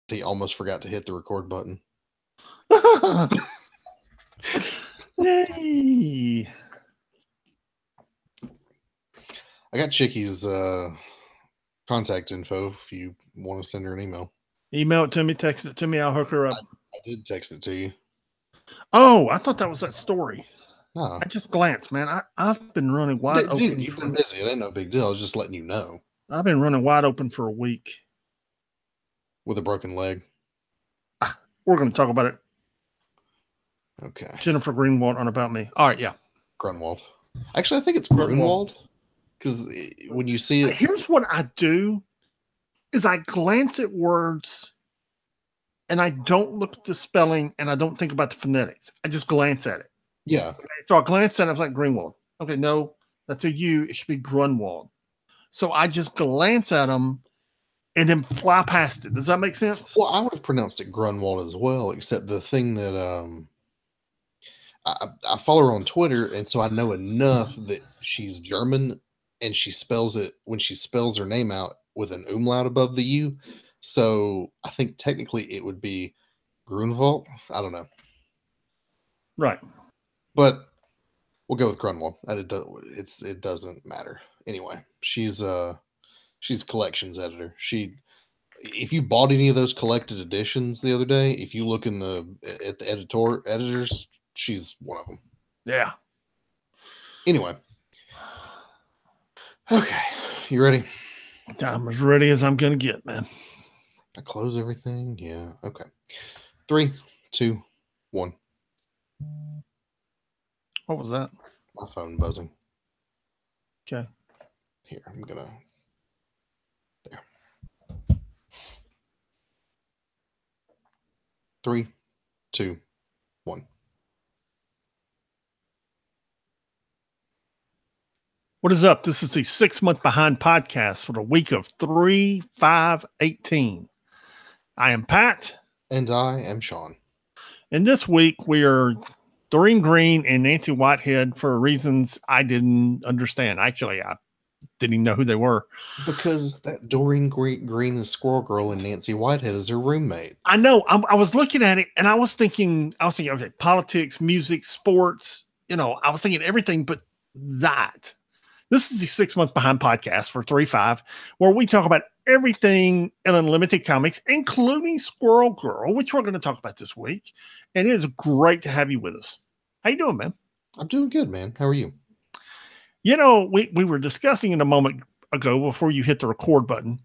He almost forgot to hit the record button. Yay! I got Chicky's contact info if you want to send her an email. Email it to me, text it to me, I'll hook her up. I did text it to you. Oh, I thought that was that story. No. I just glanced, man. I've been running wide open. Dude, you've been busy. It ain't no big deal. I was just letting you know. I've been running wide open for a week. With a broken leg. We're going to talk about it. Okay. Jennifer Greenwald on About Me. All right, yeah. Grunwald. Actually, I think it's Grunwald. Because when you see it. Here's what I do is I glance at words and I don't look at the spelling and I don't think about the phonetics. I just glance at it. Yeah. Okay, so I glanced at it. I was like, Greenwald. Okay, no, that's a U. It should be Grunwald. So I just glance at them and then fly past it. Does that make sense? Well, I would have pronounced it Grunwald as well, except the thing that I follow her on Twitter, and so I know enough that she's German, and she spells it when she spells her name out with an umlaut above the U. So I think technically it would be Grunwald. I don't know. Right. But we'll go with Grunwald. It doesn't matter. Anyway, she's collections editor. If you bought any of those collected editions the other day, if you look at the editors, she's one of them. Yeah. Anyway. Okay. You ready? I'm as ready as I'm going to get, man. I close everything. Yeah. Okay. 3, 2, 1. What was that? My phone buzzing. Okay. Here, I'm going to. There. 3, 2, 1. What is up? This is the 6 month behind podcast for the week of 3/5/18. I am Pat. And I am Sean. And this week we are Doreen Green and Nancy Whitehead for reasons I didn't understand. Actually, I didn't even know who they were. Because that Doreen Green is Squirrel Girl and Nancy Whitehead is her roommate. I know. I was looking at it and I was thinking, okay, politics, music, sports, I was thinking everything but that. This is the 6 month behind podcast for 3/5, where we talk about everything in Unlimited Comics, including Squirrel Girl, which we're going to talk about this week. And it is great to have you with us. How you doing, man? I'm doing good, man. How are you? We were discussing in a moment ago before you hit the record button.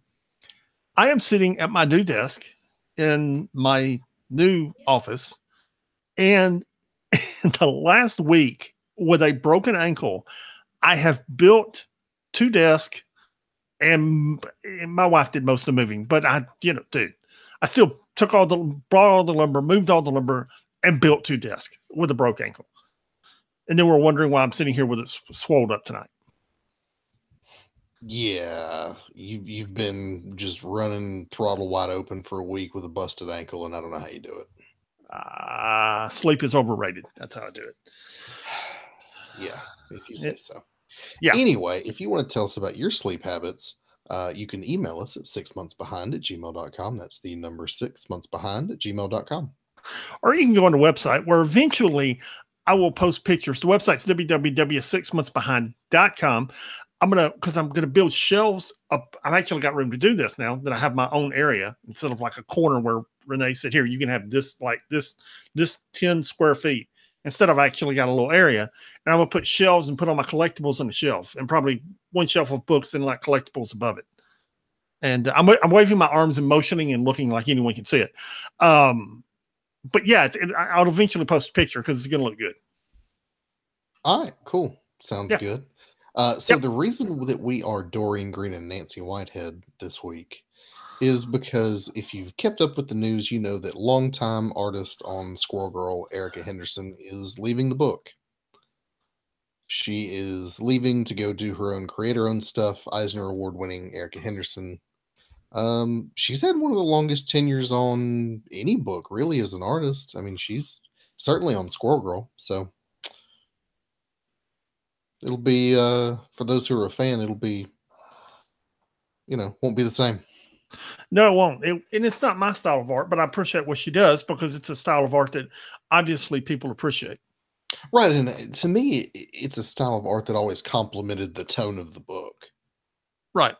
I am sitting at my new desk in my new office, and in the last week with a broken ankle, I have built 2 desks, and my wife did most of the moving, but I still brought all the lumber, moved all the lumber, and built 2 desks with a broke ankle. And then we're wondering why I'm sitting here with it swelled up tonight. Yeah, you've been just running throttle wide open for a week with a busted ankle, and I don't know how you do it. Sleep is overrated. That's how I do it. Yeah, if you say so. Yeah. Anyway, if you want to tell us about your sleep habits, you can email us at 6monthsbehind@gmail.com. That's the number 6monthsbehind@gmail.com. Or you can go on the website where eventually I will post pictures. The website's www.6monthsbehind.com. I'm going to build shelves up. I've actually got room to do this now that I have my own area instead of like a corner where Renee said, here, you can have this, like this 10 square feet. Instead, I've actually got a little area, and I'm going to put shelves and put all my collectibles on the shelf, and probably one shelf of books and like collectibles above it. And I'm waving my arms and motioning and looking like anyone can see it. But yeah, I'll eventually post a picture because it's going to look good. All right, cool. Sounds good. So the reason that we are Doreen Green and Nancy Whitehead this week is because if you've kept up with the news, you know that longtime artist on Squirrel Girl, Erica Henderson, is leaving the book. She is leaving to go do her own creator-owned stuff. Eisner Award-winning Erica Henderson. She's had one of the longest tenures on any book, really, as an artist. I mean, she's certainly on Squirrel Girl, so it'll be for those who are a fan, it'll be won't be the same. No, it won't. And it's not my style of art, but I appreciate what she does because it's a style of art that obviously people appreciate. Right, and to me, it's a style of art that always complemented the tone of the book. Right.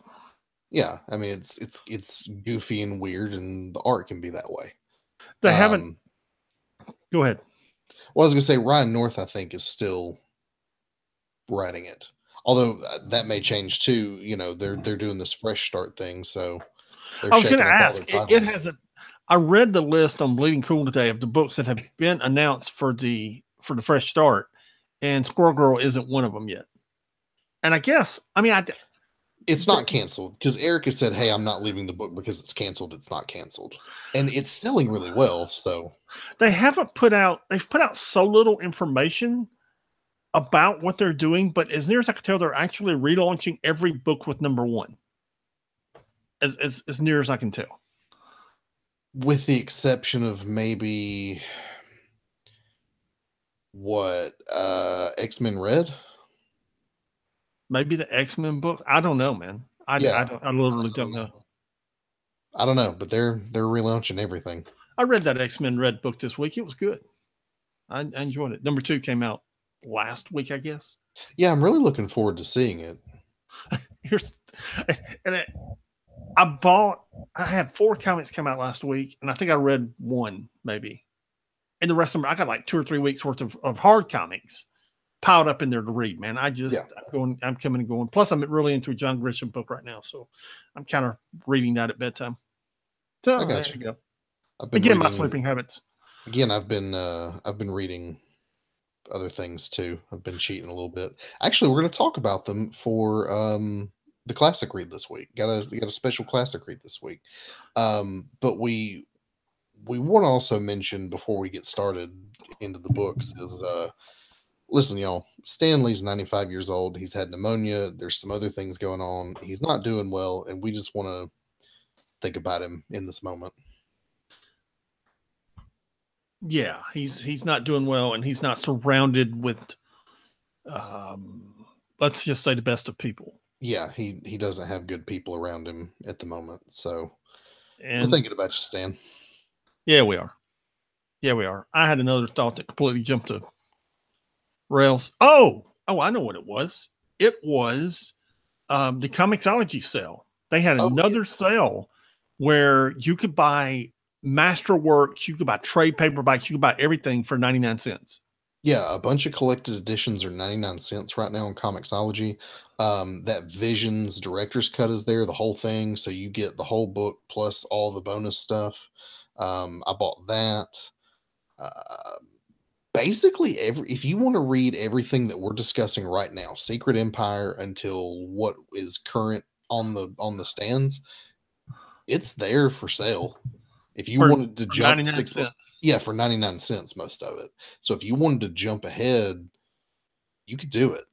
Yeah, I mean, it's goofy and weird, and the art can be that way. They haven't. Um, Go ahead. well, I was gonna say Ryan North, I think, is still writing it. Although that may change too. You know, they're doing this fresh start thing, so they're I was going shaking to up all their ask. It titles. hasn't. I read the list on Bleeding Cool today of the books that have been announced for the fresh start, and Squirrel Girl isn't one of them yet. And I guess I mean It's not canceled because Erica said, "Hey, I'm not leaving the book because it's canceled. It's not canceled, and it's selling really well." So they haven't put out. They've put out so little information about what they're doing, but as near as I can tell, they're actually relaunching every book with number one. As near as I can tell. with the exception of maybe what X-Men Red. Maybe the X-Men books. I don't know, man. I Yeah, don't. I literally don't know. I don't know, but they're relaunching everything. I read that X-Men Red book this week. It was good. I enjoyed it. Number 2 came out last week, I guess. Yeah, I'm really looking forward to seeing it. Here's and I had 4 comics come out last week, and I think I read 1 maybe. And the rest of them, I got like 2 or 3 weeks worth of hard comics piled up in there to read, man. I'm coming and going. Plus, I'm really into a John Grisham book right now, so I'm kind of reading that at bedtime. So I there got you you. go. I've been Again, my reading sleeping habits. again. I've been reading other things too. I've been cheating a little bit. Actually, we're going to talk about them for the classic read this week. Got a special classic read this week. But we want to also mention before we get started into the books is listen, y'all. Stanley's 95 years old. He's had pneumonia. There's some other things going on. He's not doing well, and we just want to think about him in this moment. Yeah, he's not doing well, and he's not surrounded with, um, let's just say, the best of people. Yeah, he doesn't have good people around him at the moment. So we're And thinking about you, Stan. yeah, we are. Yeah, we are. I had another thought that completely jumped to rails. Oh, I know what it was. It was the Comixology sale. They had Oh yeah. another sale where you could buy Masterworks, you could buy trade paperbacks, you could buy everything for 99 cents. Yeah, a bunch of collected editions are 99 cents right now on Comixology. That Visions director's cut is there, the whole thing. So you get the whole book plus all the bonus stuff. I bought that. Uh, basically, if you want to read everything that we're discussing right now, Secret Empire until what is current on the stands, it's there for sale. If you wanted to For jump 99 6 cents. yeah, for 99 cents most of it. So if you wanted to jump ahead, you could do it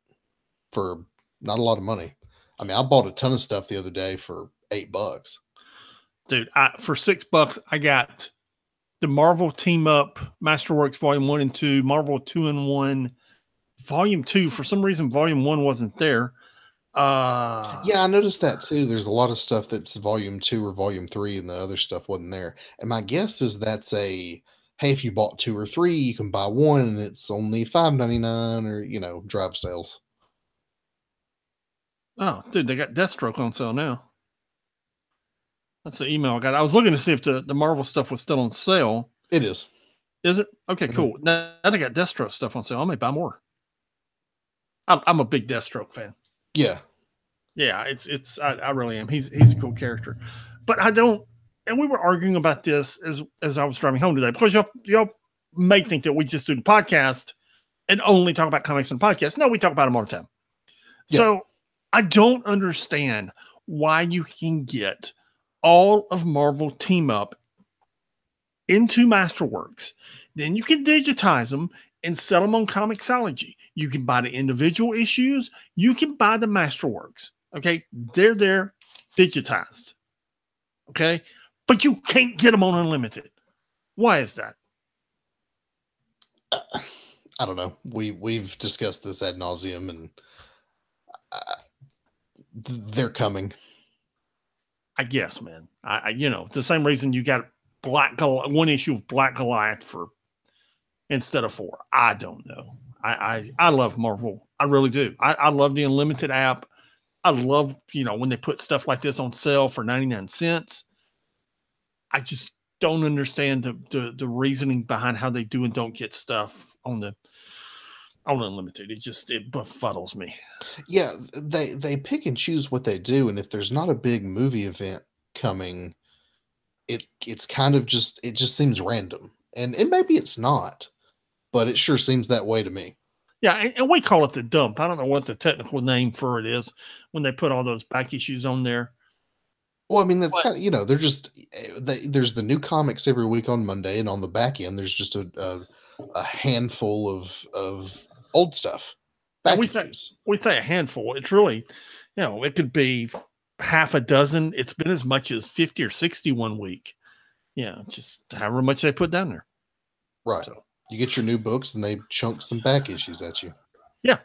for not a lot of money. I mean, I bought a ton of stuff the other day for $8. Dude, for $6, I got the Marvel Team Up Masterworks Volume 1 and 2, Marvel 2-in-1, Volume 2. For some reason, Volume 1 wasn't there. Yeah, I noticed that too. There's a lot of stuff that's volume 2 or volume 3 and the other stuff wasn't there. And my guess is that's a hey, if you bought 2 or 3, you can buy one and it's only $5.99 or, drive sales. Oh, dude, they got Deathstroke on sale now. That's the email I got. I was looking to see if the Marvel stuff was still on sale. It is. Is it? Okay, cool. Now they got Deathstroke stuff on sale. I may buy more. I'm a big Deathstroke fan. Yeah. Yeah, I really am. He's a cool character. But I don't, and we were arguing about this as I was driving home today, because y'all may think that we just do the podcast and only talk about comics on the podcast. No, we talk about them all the time. Yeah. So I don't understand why you can get all of Marvel Team Up into Masterworks. Then you can digitize them and sell them on Comixology. You can buy the individual issues. You can buy the Masterworks. Okay. They're there digitized. Okay. But you can't get them on Unlimited. Why is that? I don't know. We've discussed this ad nauseum, and they're coming. I guess, man. The same reason you got one issue of Black Goliath for instead of 4. I don't know. I love Marvel. I really do. I love the Unlimited app. I love, when they put stuff like this on sale for 99 cents. I just don't understand the reasoning behind how they do and don't get stuff on Unlimited. It befuddles me. Yeah, they pick and choose what they do, and if there's not a big movie event coming, it's kind of it just seems random. And maybe it's not, but it sure seems that way to me. Yeah, and we call it the dump. I don't know what the technical name for it is when they put all those back issues on there. Well, I mean, that's kind of, they're just, there's the new comics every week on Monday, and on the back end, there's just a handful of old stuff. We say a handful. It's really, it could be half a dozen. It's been as much as 50 or 60 one week. Yeah, just however much they put down there. Right. So you get your new books, and they chunk some back issues at you. Yeah.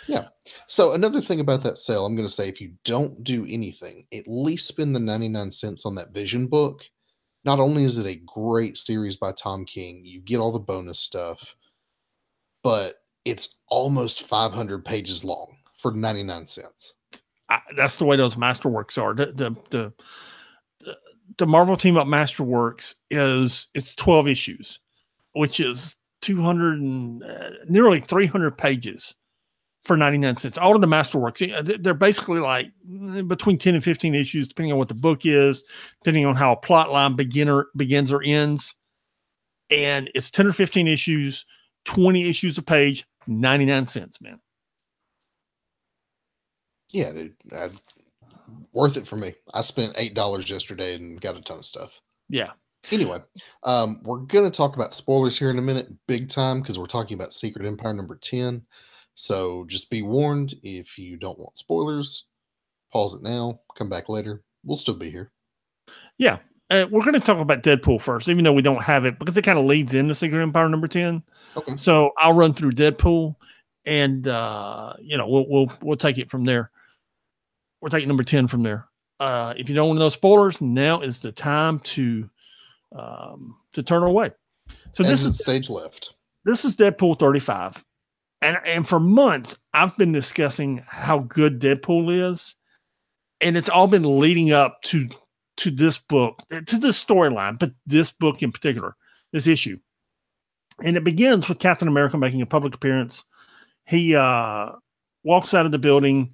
Yeah. So another thing about that sale, I'm going to say, if you don't do anything, at least spend the 99 cents on that Vision book. Not only is it a great series by Tom King, you get all the bonus stuff, but it's almost 500 pages long for 99 cents. That's the way those Masterworks are. The Marvel Team Up Masterworks it's 12 issues, which is 200 and nearly 300 pages for 99 cents. All of the Masterworks, they're basically like between 10 and 15 issues, depending on what the book is, depending on how a plot line begins or ends. And it's 10 or 15 issues, 20 issues a page, 99 cents, man. Yeah, dude, worth it for me. I spent $8 yesterday and got a ton of stuff. Yeah. Anyway, we're going to talk about spoilers here in a minute, big time, because we're talking about Secret Empire number 10. So just be warned, if you don't want spoilers, pause it now, come back later. We'll still be here. Yeah. We're going to talk about Deadpool first, even though we don't have it, because it kind of leads into Secret Empire number 10. Okay. So I'll run through Deadpool, and we'll take it from there. We're taking number 10 from there. If you don't want those spoilers, now is the time to turn away. So this is stage left. This is Deadpool 35. And for months, I've been discussing how good Deadpool is. And it's all been leading up to this book, to this storyline, but this book in particular, this issue. And it begins with Captain America making a public appearance. He walks out of the building,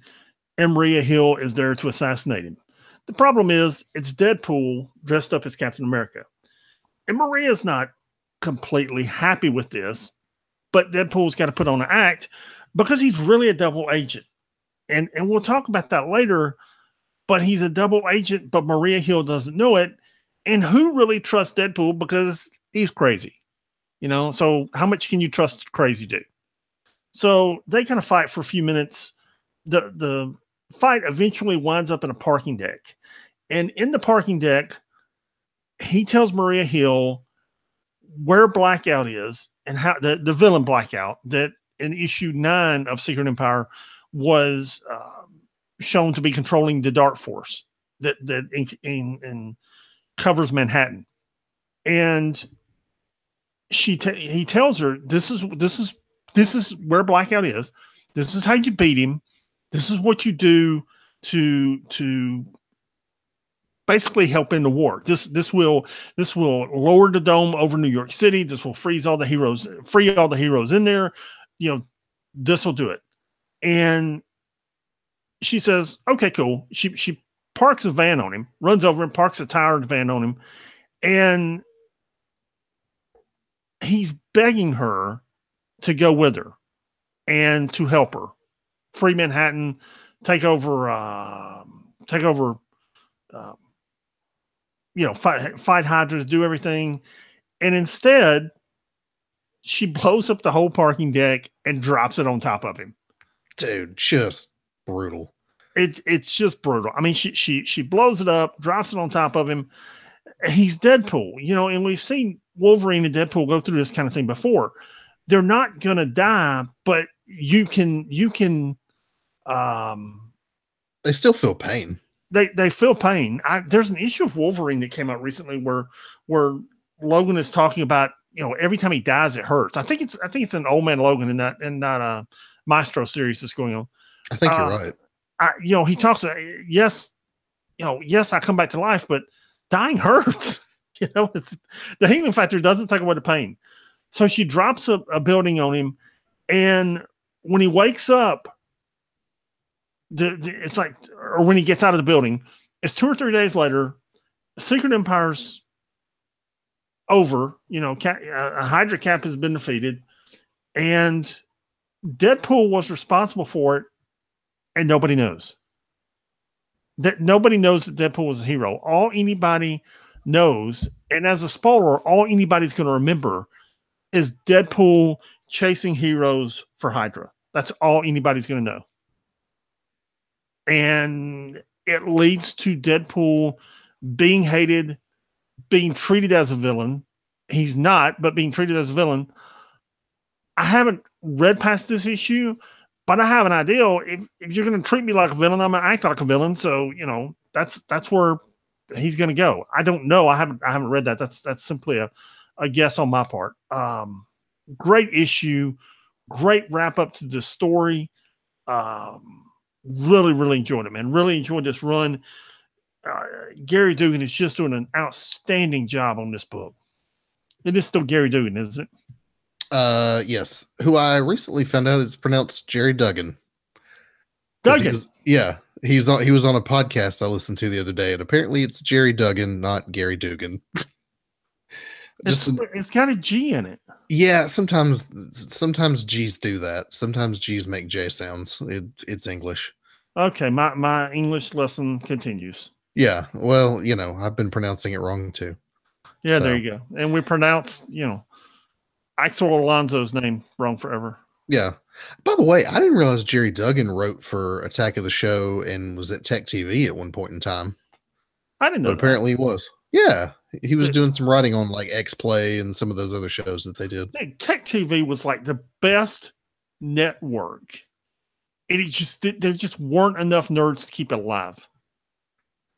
and Maria Hill is there to assassinate him. The problem is, it's Deadpool dressed up as Captain America. And Maria's not completely happy with this, but Deadpool's got to put on an act because he's really a double agent. And we'll talk about that later, but he's a double agent, but Maria Hill doesn't know it. And who really trusts Deadpool? Because he's crazy, so how much can you trust crazy dude? So they kind of fight for a few minutes. The fight eventually winds up in a parking deck. And in the parking deck, he tells Maria Hill where Blackout is and how the villain Blackout that in issue 9 of Secret Empire was shown to be controlling the Dark Force that in covers Manhattan. And he tells her, this is where Blackout is. This is how you beat him. This is what you do to basically help in the war. This will lower the dome over New York City. This will free all the heroes in there. This will do it. And she says, okay, cool. She parks a van on him, runs over and parks a tired van on him. And he's begging her to go with her and to help her free Manhattan, take over, fight Hydra, do everything. And instead, she blows up the whole parking deck and drops it on top of him. Dude, just brutal. It's just brutal. I mean, she blows it up, drops it on top of him. He's Deadpool, and we've seen Wolverine and Deadpool go through this kind of thing before. They're not going to die, but you can, they still feel pain. they feel pain. There's an issue of Wolverine that came out recently where Logan is talking about, every time he dies, it hurts. I think it's an Old Man Logan in that Maestro series that's going on. I think you're right. He talks, yes, I come back to life, but dying hurts. The healing factor doesn't take away the pain. So she drops a building on him, and when he wakes up, it's like, or when he gets out of the building, it's 2 or 3 days later. Secret Empire's over. A Hydra cap has been defeated, and Deadpool was responsible for it, and nobody knows. Nobody knows that Deadpool was a hero. All anybody knows, and as a spoiler, all anybody's going to remember is Deadpool chasing heroes for Hydra. That's all anybody's going to know. And it leads to Deadpool being hated, being treated as a villain. He's not, but being treated as a villain. I haven't read past this issue, but I have an idea. If you're going to treat me like a villain, I'm going to act like a villain. So, that's where he's going to go. I don't know. I haven't read that. That's simply a guess on my part. Great issue. Great wrap up to the story. Really, really enjoyed it, man. Really enjoyed this run. Gary Dugan is just doing an outstanding job on this book. It is still Gary Dugan, isn't it? Yes. Who I recently found out it's pronounced Jerry Duggan. Duggan. He was on a podcast I listened to the other day, and apparently it's Jerry Duggan, not Gary Dugan. It's got a G in it. Yeah, sometimes G's do that. Sometimes G's make J sounds. It's English. Okay, my English lesson continues. Yeah, well, I've been pronouncing it wrong too. Yeah, so. There you go. And we pronounced, Axel Alonso's name wrong forever. Yeah. By the way, I didn't realize Jerry Duggan wrote for Attack of the Show and was at Tech TV at one point in time. I didn't know. But apparently he was. Yeah. He was doing some writing on like X Play and some of those other shows that they did. Tech TV was like the best network. And there just weren't enough nerds to keep it alive.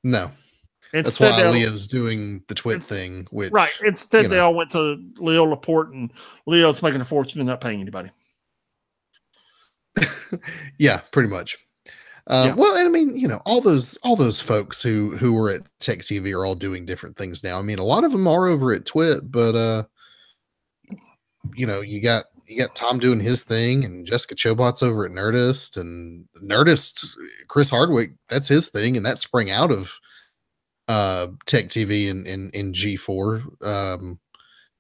No. That's why Leo's doing the Twit thing. Which, right. Instead, they all went to Leo Laporte, and Leo's making a fortune and not paying anybody. Yeah, pretty much. Well, and I mean, all those folks who were at Tech TV are all doing different things now. I mean, a lot of them are over at Twit, but you got Tom doing his thing, and Jessica Chobot's over at Nerdist, and Nerdist, Chris Hardwick, that's his thing, and that sprang out of Tech TV in G4,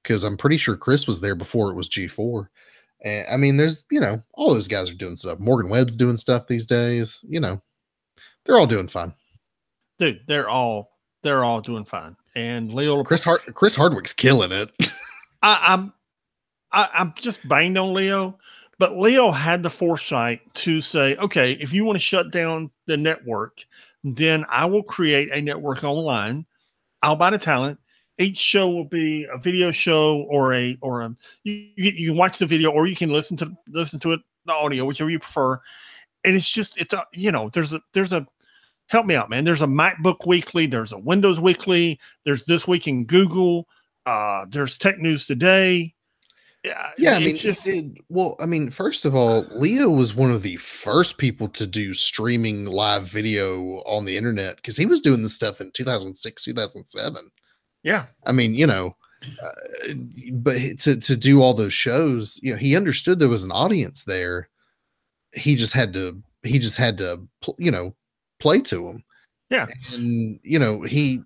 because I'm pretty sure Chris was there before it was G4. And I mean, there's all those guys are doing stuff. Morgan Webb's doing stuff these days. They're all doing fine. Dude, they're all doing fine. And Leo Chris Hardwick's killing it. I'm just banged on Leo, but Leo had the foresight to say, okay, if you want to shut down the network, then I will create a network online. I'll buy the talent. Each show will be a video show or you can watch the video, or you can listen to it, the audio, whichever you prefer. And there's a help me out, man. There's a MacBook Weekly, there's a Windows Weekly, there's This Week in Google, there's Tech News Today. Yeah, I mean, first of all, Leo was one of the first people to do streaming live video on the internet, because he was doing this stuff in 2006, 2007. Yeah. I mean, but to do all those shows, he understood there was an audience there. He just had to play to them. Yeah. And, he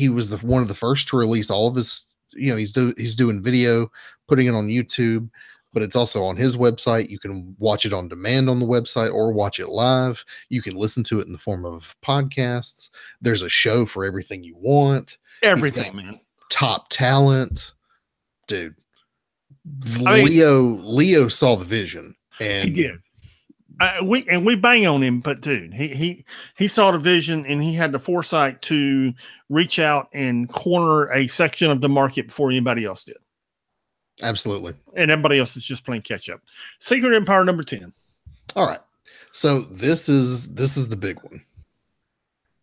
was one of the first to release all of his, he's doing video, putting it on YouTube, but it's also on his website. You can watch it on demand on the website or watch it live. You can listen to it in the form of podcasts. There's a show for everything you want. Everything, man. Top talent, dude. Leo saw the vision, and he did. We bang on him, but dude, he saw the vision, and he had the foresight to reach out and corner a section of the market before anybody else did. Absolutely. And everybody else is just playing catch up. Secret Empire number 10. All right. So this is the big one.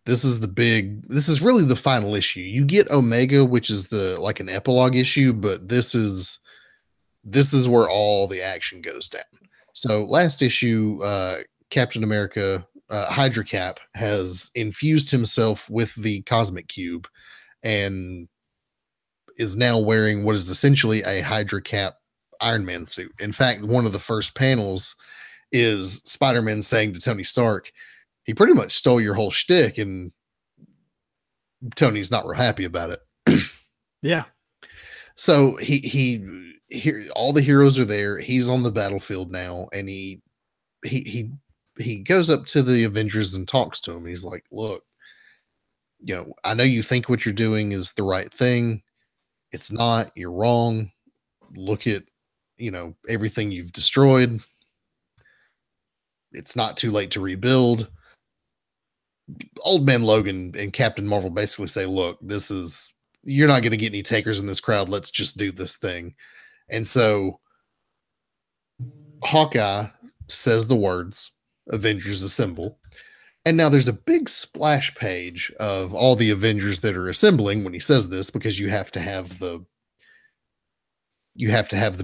This is this is really the final issue. You get Omega, which is like an epilogue issue, but this is where all the action goes down. So last issue, Captain America, Hydra Cap, has infused himself with the Cosmic Cube and is now wearing what is essentially a Hydra Cap Iron Man suit. In fact, one of the first panels is Spider-Man saying to Tony Stark, he pretty much stole your whole shtick, and Tony's not real happy about it. Yeah. So all the heroes are there. He's on the battlefield now, and he goes up to the Avengers and talks to him. He's like, "Look, I know you think what you're doing is the right thing. It's not. You're wrong. Look at, everything you've destroyed. It's not too late to rebuild." Old Man Logan and Captain Marvel basically say, "Look, you're not going to get any takers in this crowd. Let's just do this thing." And so Hawkeye says the words, "Avengers Assemble." And now there's a big splash page of all the Avengers that are assembling when he says this, because you have to have the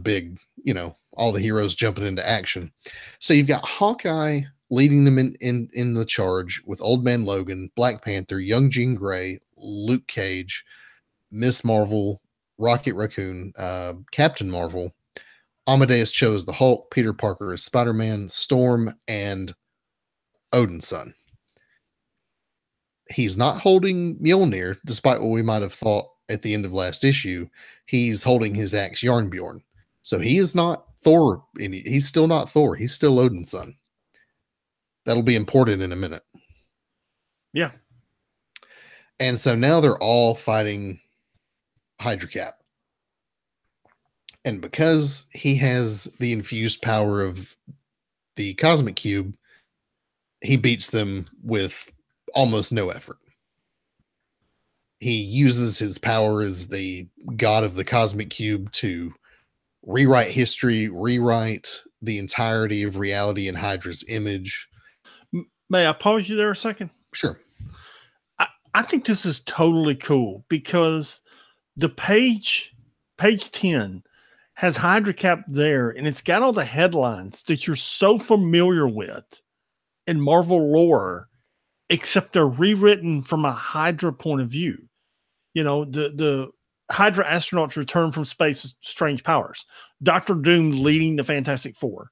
big, all the heroes jumping into action. So you've got Hawkeye leading them in the charge with Old Man Logan, Black Panther, Young Jean Grey, Luke Cage, Miss Marvel, Rocket Raccoon, Captain Marvel, Amadeus Cho as the Hulk, Peter Parker as Spider-Man, Storm, and Odin's son. He's not holding Mjolnir, despite what we might have thought at the end of last issue. He's holding his axe Yarnbjorn. So he is not Thor. He's still not Thor. He's still Odin's son. That'll be important in a minute. Yeah. And so now they're all fighting Hydra Cap. And because he has the infused power of the Cosmic Cube, he beats them with almost no effort. He uses his power as the god of the Cosmic Cube to rewrite history, rewrite the entirety of reality in Hydra's image. May I pause you there a second? Sure. I think this is totally cool because the page 10 has Hydra Cap there, and it's got all the headlines that you're so familiar with in Marvel lore, except they're rewritten from a Hydra point of view. The Hydra astronauts return from space with strange powers. Doctor Doom leading the Fantastic Four.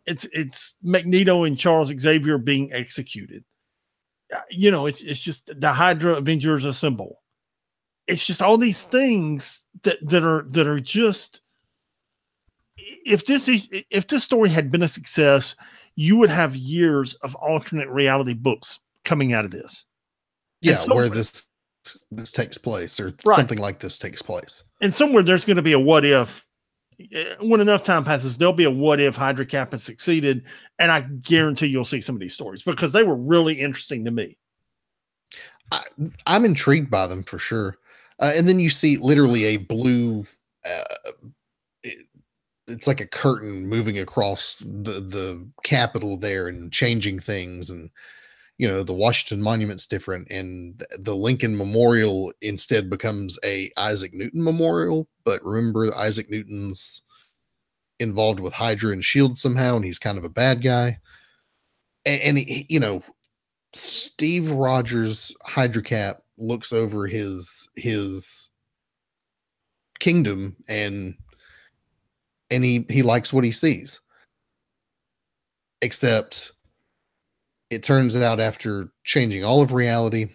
It's Magneto and Charles Xavier being executed. It's just the Hydra Avengers Assemble. It's just all these things that are just. If this story had been a success, you would have years of alternate reality books coming out of this. Yeah, where this takes place, or something like this takes place. And somewhere there's going to be a what if. When enough time passes, there'll be a what if Hydra Cap has succeeded, and I guarantee you'll see some of these stories because they were really interesting to me. I'm intrigued by them for sure. And then you see literally a blue, it's like a curtain moving across the Capitol there and changing things. And, the Washington Monument's different, and the Lincoln Memorial instead becomes a Isaac Newton Memorial. But remember, Isaac Newton's involved with Hydra and S.H.I.E.L.D. somehow, and he's kind of a bad guy. And Steve Rogers, Hydra Cap, looks over his kingdom, and he likes what he sees. Except it turns out, after changing all of reality,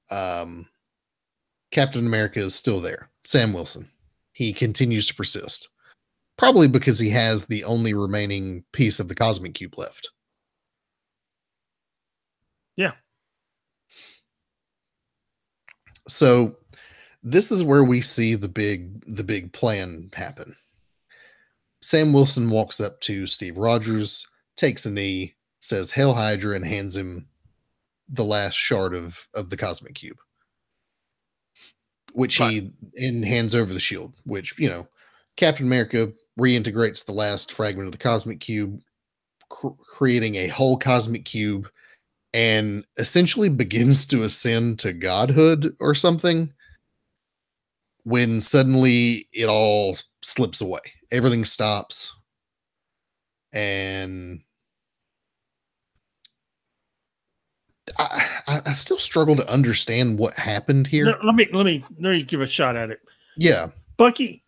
Captain America is still there. Sam Wilson. He continues to persist. Probably because he has the only remaining piece of the Cosmic Cube left. Yeah. So this is where we see the big plan happen. Sam Wilson walks up to Steve Rogers, takes a knee, says "Hail Hydra," and hands him the last shard of the Cosmic Cube, which he hands over the shield, which, Captain America reintegrates the last fragment of the Cosmic Cube, creating a whole Cosmic Cube and essentially begins to ascend to godhood or something, when suddenly it all slips away. Everything stops. And I still struggle to understand what happened here. Let me give a shot at it. Yeah. Bucky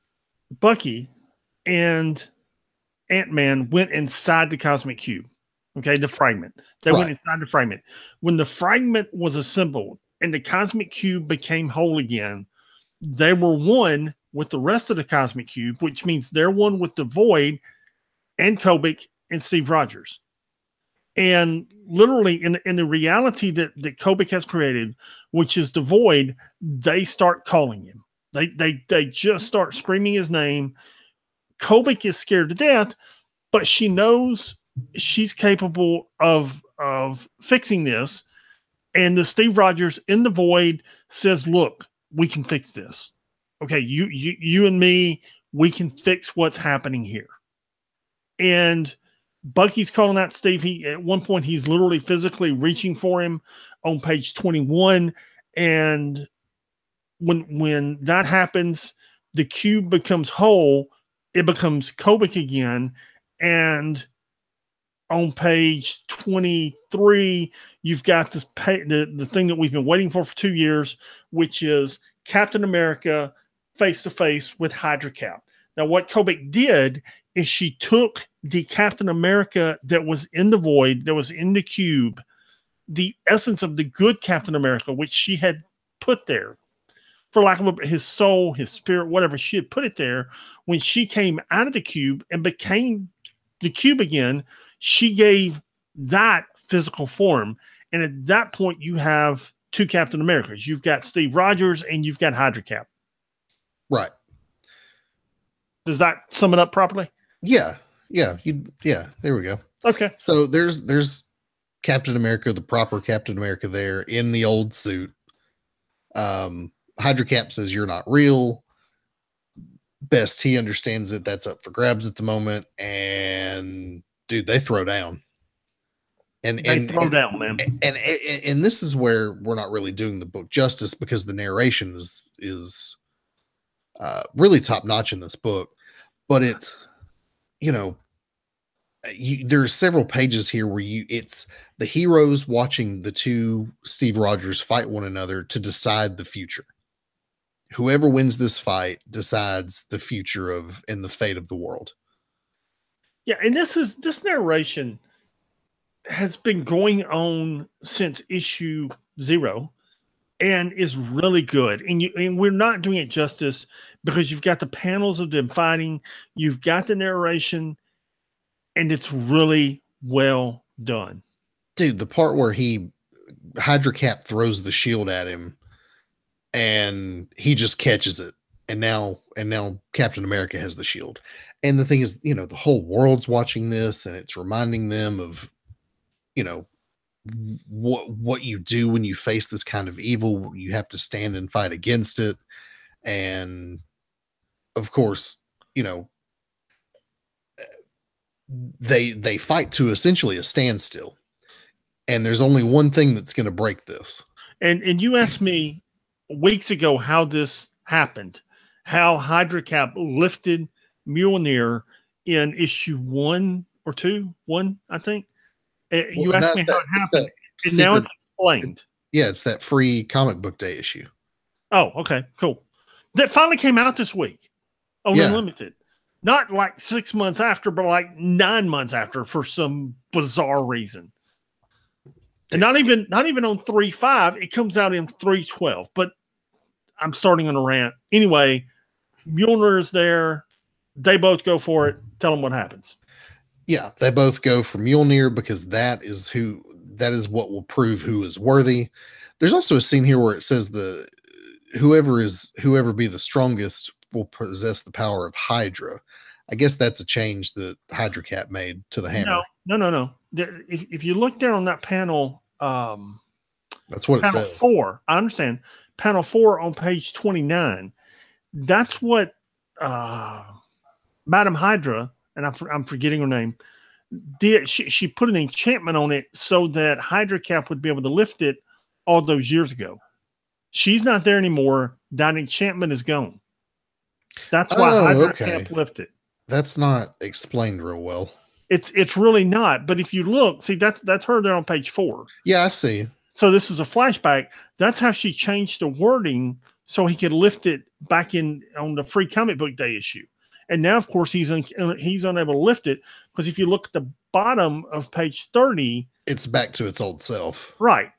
and Ant-Man went inside the cosmic cube. Okay, the fragment. They went inside the fragment. When the fragment was assembled and the cosmic cube became whole again, they were one with the rest of the cosmic cube, which means they're one with the Void and Kobik and Steve Rogers. And literally in the reality that Kobik has created, which is the Void, they start calling him. They just start screaming his name. Kobik is scared to death, but she knows she's capable of fixing this. And the Steve Rogers in the Void says, look, we can fix this. Okay, you and me, we can fix what's happening here. And Bucky's calling out Steve. At one point, he's literally physically reaching for him on page 21. And when that happens, the cube becomes whole. It becomes Kobik again. And on page 23, you've got this the thing that we've been waiting for 2 years, which is Captain America face to face with Hydra Cap. Now, what Kobik did is she took the Captain America that was in the Void, that was in the cube, the essence of the good Captain America, which she had put there, for lack of his soul, his spirit, whatever, she had put it there. When she came out of the cube and became the cube again, she gave that physical form. And at that point, you have two Captain Americas. You've got Steve Rogers and you've got Hydra Cap. Right. Does that sum it up properly? Yeah. Yeah. There we go. Okay. So there's Captain America, the proper Captain America there in the old suit. Hydra Cap says you're not real. Best he understands it. That's up for grabs at the moment. And dude, they throw down. And throw down, man. And this is where we're not really doing the book justice, because the narration is really top notch in this book. But it's, there's several pages here where it's the heroes watching the two Steve Rogers fight one another to decide the future. Whoever wins this fight decides the future of and the fate of the world. Yeah, and this narration has been going on since issue 0 and is really good. And we're not doing it justice because you've got the panels of them fighting, you've got the narration, and it's really well done. Dude, the part where Hydra Cap throws the shield at him and he just catches it. And now Captain America has the shield. And the thing is, the whole world's watching this, and it's reminding them of, what you do when you face this kind of evil. You have to stand and fight against it. And of course, they fight to essentially a standstill. And there's only one thing that's going to break this. And you asked me weeks ago how this happened, how Hydra Cap lifted Mjolnir in issue 1 or 2, I think. You asked me how it happened, and now it's explained. It's that free comic book day issue. Oh, okay, cool. That finally came out this week on Unlimited. Not like 6 months after, but like 9 months after for some bizarre reason. And not even on 3.5. It comes out in 3.12. But I'm starting on a rant. Anyway, Mjolnir is there. They both go for it. Tell them what happens. Yeah, they both go for Mjolnir because that is what will prove who is worthy. There's also a scene here where it says whoever be the strongest will possess the power of Hydra. I guess that's a change that Hydra Cap made to the hammer. No. If you look there on that panel, that's what it says. Panel 4. I understand. Panel 4 on page 29. That's what Madam Hydra, and I'm forgetting her name. she put an enchantment on it so that Hydra Cap would be able to lift it all those years ago. She's not there anymore. That enchantment is gone. That's why Hydra Cap lifted. That's not explained real well. It's really not. But if you look, see, that's her there on page 4. Yeah, I see. So this is a flashback. That's how she changed the wording so he could lift it back in on the Free Comic Book Day issue. And now, of course, he's unable to lift it because if you look at the bottom of page 30, it's back to its old self. Right.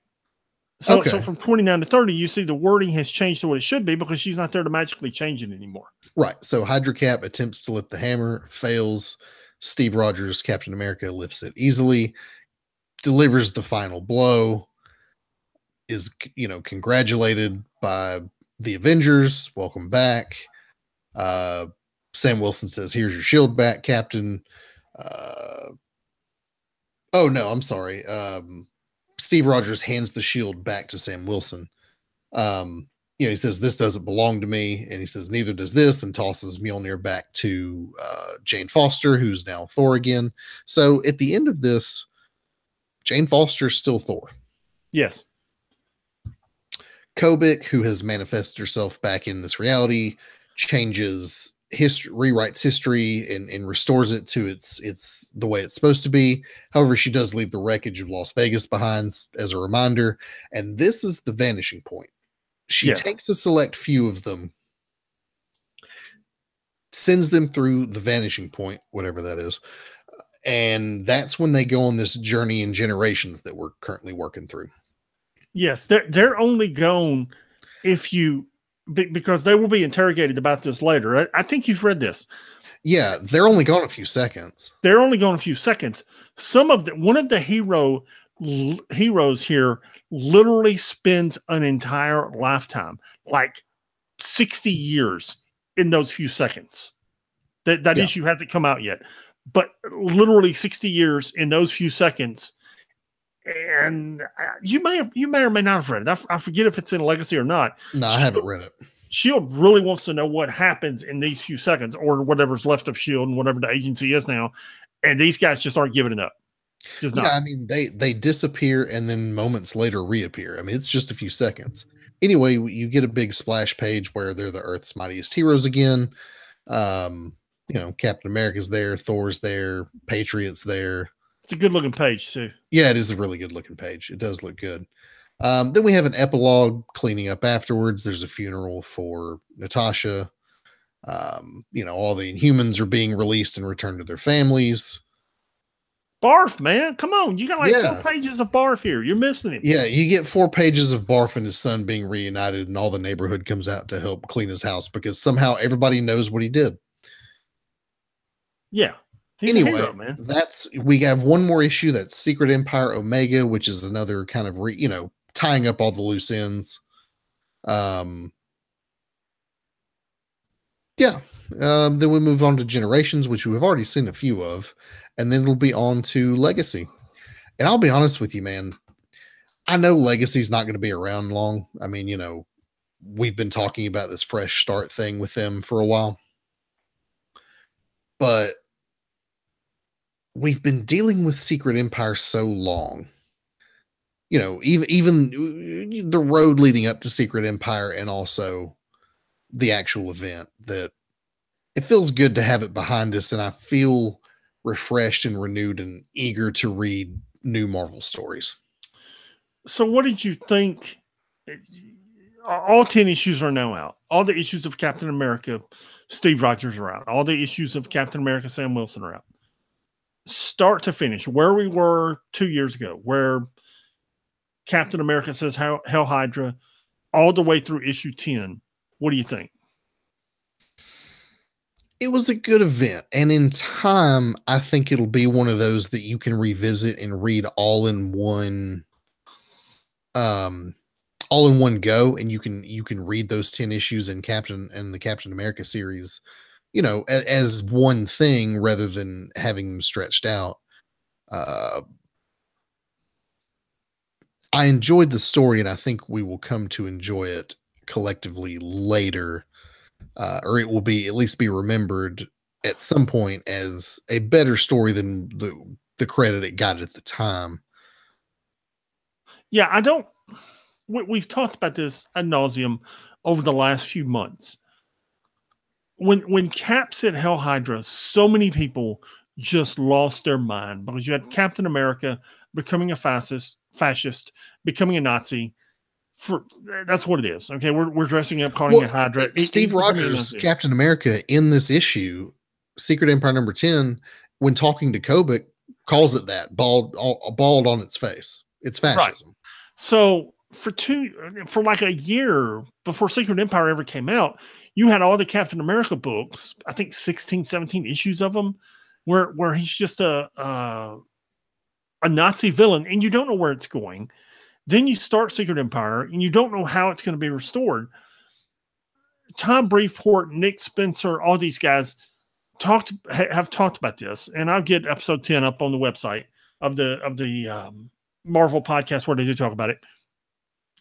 So from 29 to 30, you see the wording has changed to what it should be because she's not there to magically change it anymore. Right. So Hydra Cap attempts to lift the hammer, fails. Steve Rogers, Captain America, lifts it easily, delivers the final blow, is, congratulated by the Avengers. Welcome back. Sam Wilson says, "Here's your shield back, Captain." Oh, no, I'm sorry. Steve Rogers hands the shield back to Sam Wilson. He says, "This doesn't belong to me." And he says, "Neither does this," and tosses Mjolnir back to Jane Foster, who's now Thor again. So at the end of this, Jane Foster's still Thor. Yes. Kobik, who has manifested herself back in this reality, changes history, rewrites history, and restores it to its the way it's supposed to be. However, she does leave the wreckage of Las Vegas behind as a reminder. And this is the vanishing point. She takes a select few of them, sends them through the vanishing point, whatever that is. And that's when they go on this journey in generations that we're currently working through. Yes, they're only gone because they will be interrogated about this later. I think you've read this. Yeah, they're only gone a few seconds. They're only gone a few seconds. One of the heroes here literally spends an entire lifetime, like 60 years in those few seconds. That issue hasn't come out yet, but literally 60 years in those few seconds. And you may or may not have read it. I forget if it's in Legacy or not. No, I haven't read it. S.H.I.E.L.D. really wants to know what happens in these few seconds, or whatever's left of S.H.I.E.L.D. and whatever the agency is now. And these guys just aren't giving it up. I mean, they disappear and then moments later reappear. I mean, it's just a few seconds. Anyway, you get a big splash page where they're the Earth's mightiest heroes again. Captain America's there, Thor's there, Patriot's there. It's a good looking page too. Yeah, it is a really good looking page. It does look good. Then we have an epilogue cleaning up afterwards. There's a funeral for Natasha. All the Inhumans are being released and returned to their families. Barf, man. Come on. You got 4 pages of Barf here. You're missing it. Yeah, you get 4 pages of Barf and his son being reunited, and all the neighborhood comes out to help clean his house because somehow everybody knows what he did. Yeah. He's a hero, man. We have one more issue. That's Secret Empire Omega, which is another kind of tying up all the loose ends. Then we move on to Generations, which we've already seen a few of, and then it'll be on to Legacy. And I'll be honest with you, man. I know Legacy's not going to be around long. I mean, we've been talking about this fresh start thing with them for a while, but we've been dealing with Secret Empire so long. Even the road leading up to Secret Empire and also the actual event, that it feels good to have it behind us, and I feel refreshed and renewed and eager to read new Marvel stories. So what did you think? All 10 issues are now out. All the issues of Captain America, Steve Rogers, are out. All the issues of Captain America, Sam Wilson, are out. Start to finish, where we were 2 years ago, where Captain America says Hell Hydra, all the way through issue 10. What do you think? It was a good event, and in time, I think it'll be one of those that you can revisit and read all in one go, and you can read those 10 issues in the Captain America series, as one thing rather than having them stretched out. I enjoyed the story, and I think we will come to enjoy it collectively later, or it will at least be remembered at some point as a better story than the credit it got at the time. Yeah, we've talked about this ad nauseum over the last few months. When Cap said Hell Hydra, so many people just lost their mind because you had Captain America becoming a fascist, becoming a Nazi. That's what it is. Okay, we're dressing up, calling it Hydra. Steve Rogers, Captain America, in this issue, Secret Empire number 10, when talking to Kobik, calls it that, bald on its face. It's fascism. Right. So for like a year before Secret Empire ever came out, you had all the Captain America books, I think 16, 17 issues of them, where he's just a Nazi villain, and you don't know where it's going. Then you start Secret Empire, and you don't know how it's going to be restored. Tom Brevoort, Nick Spencer, all these guys have talked about this, and I'll get episode 10 up on the website of the Marvel podcast where they do talk about it.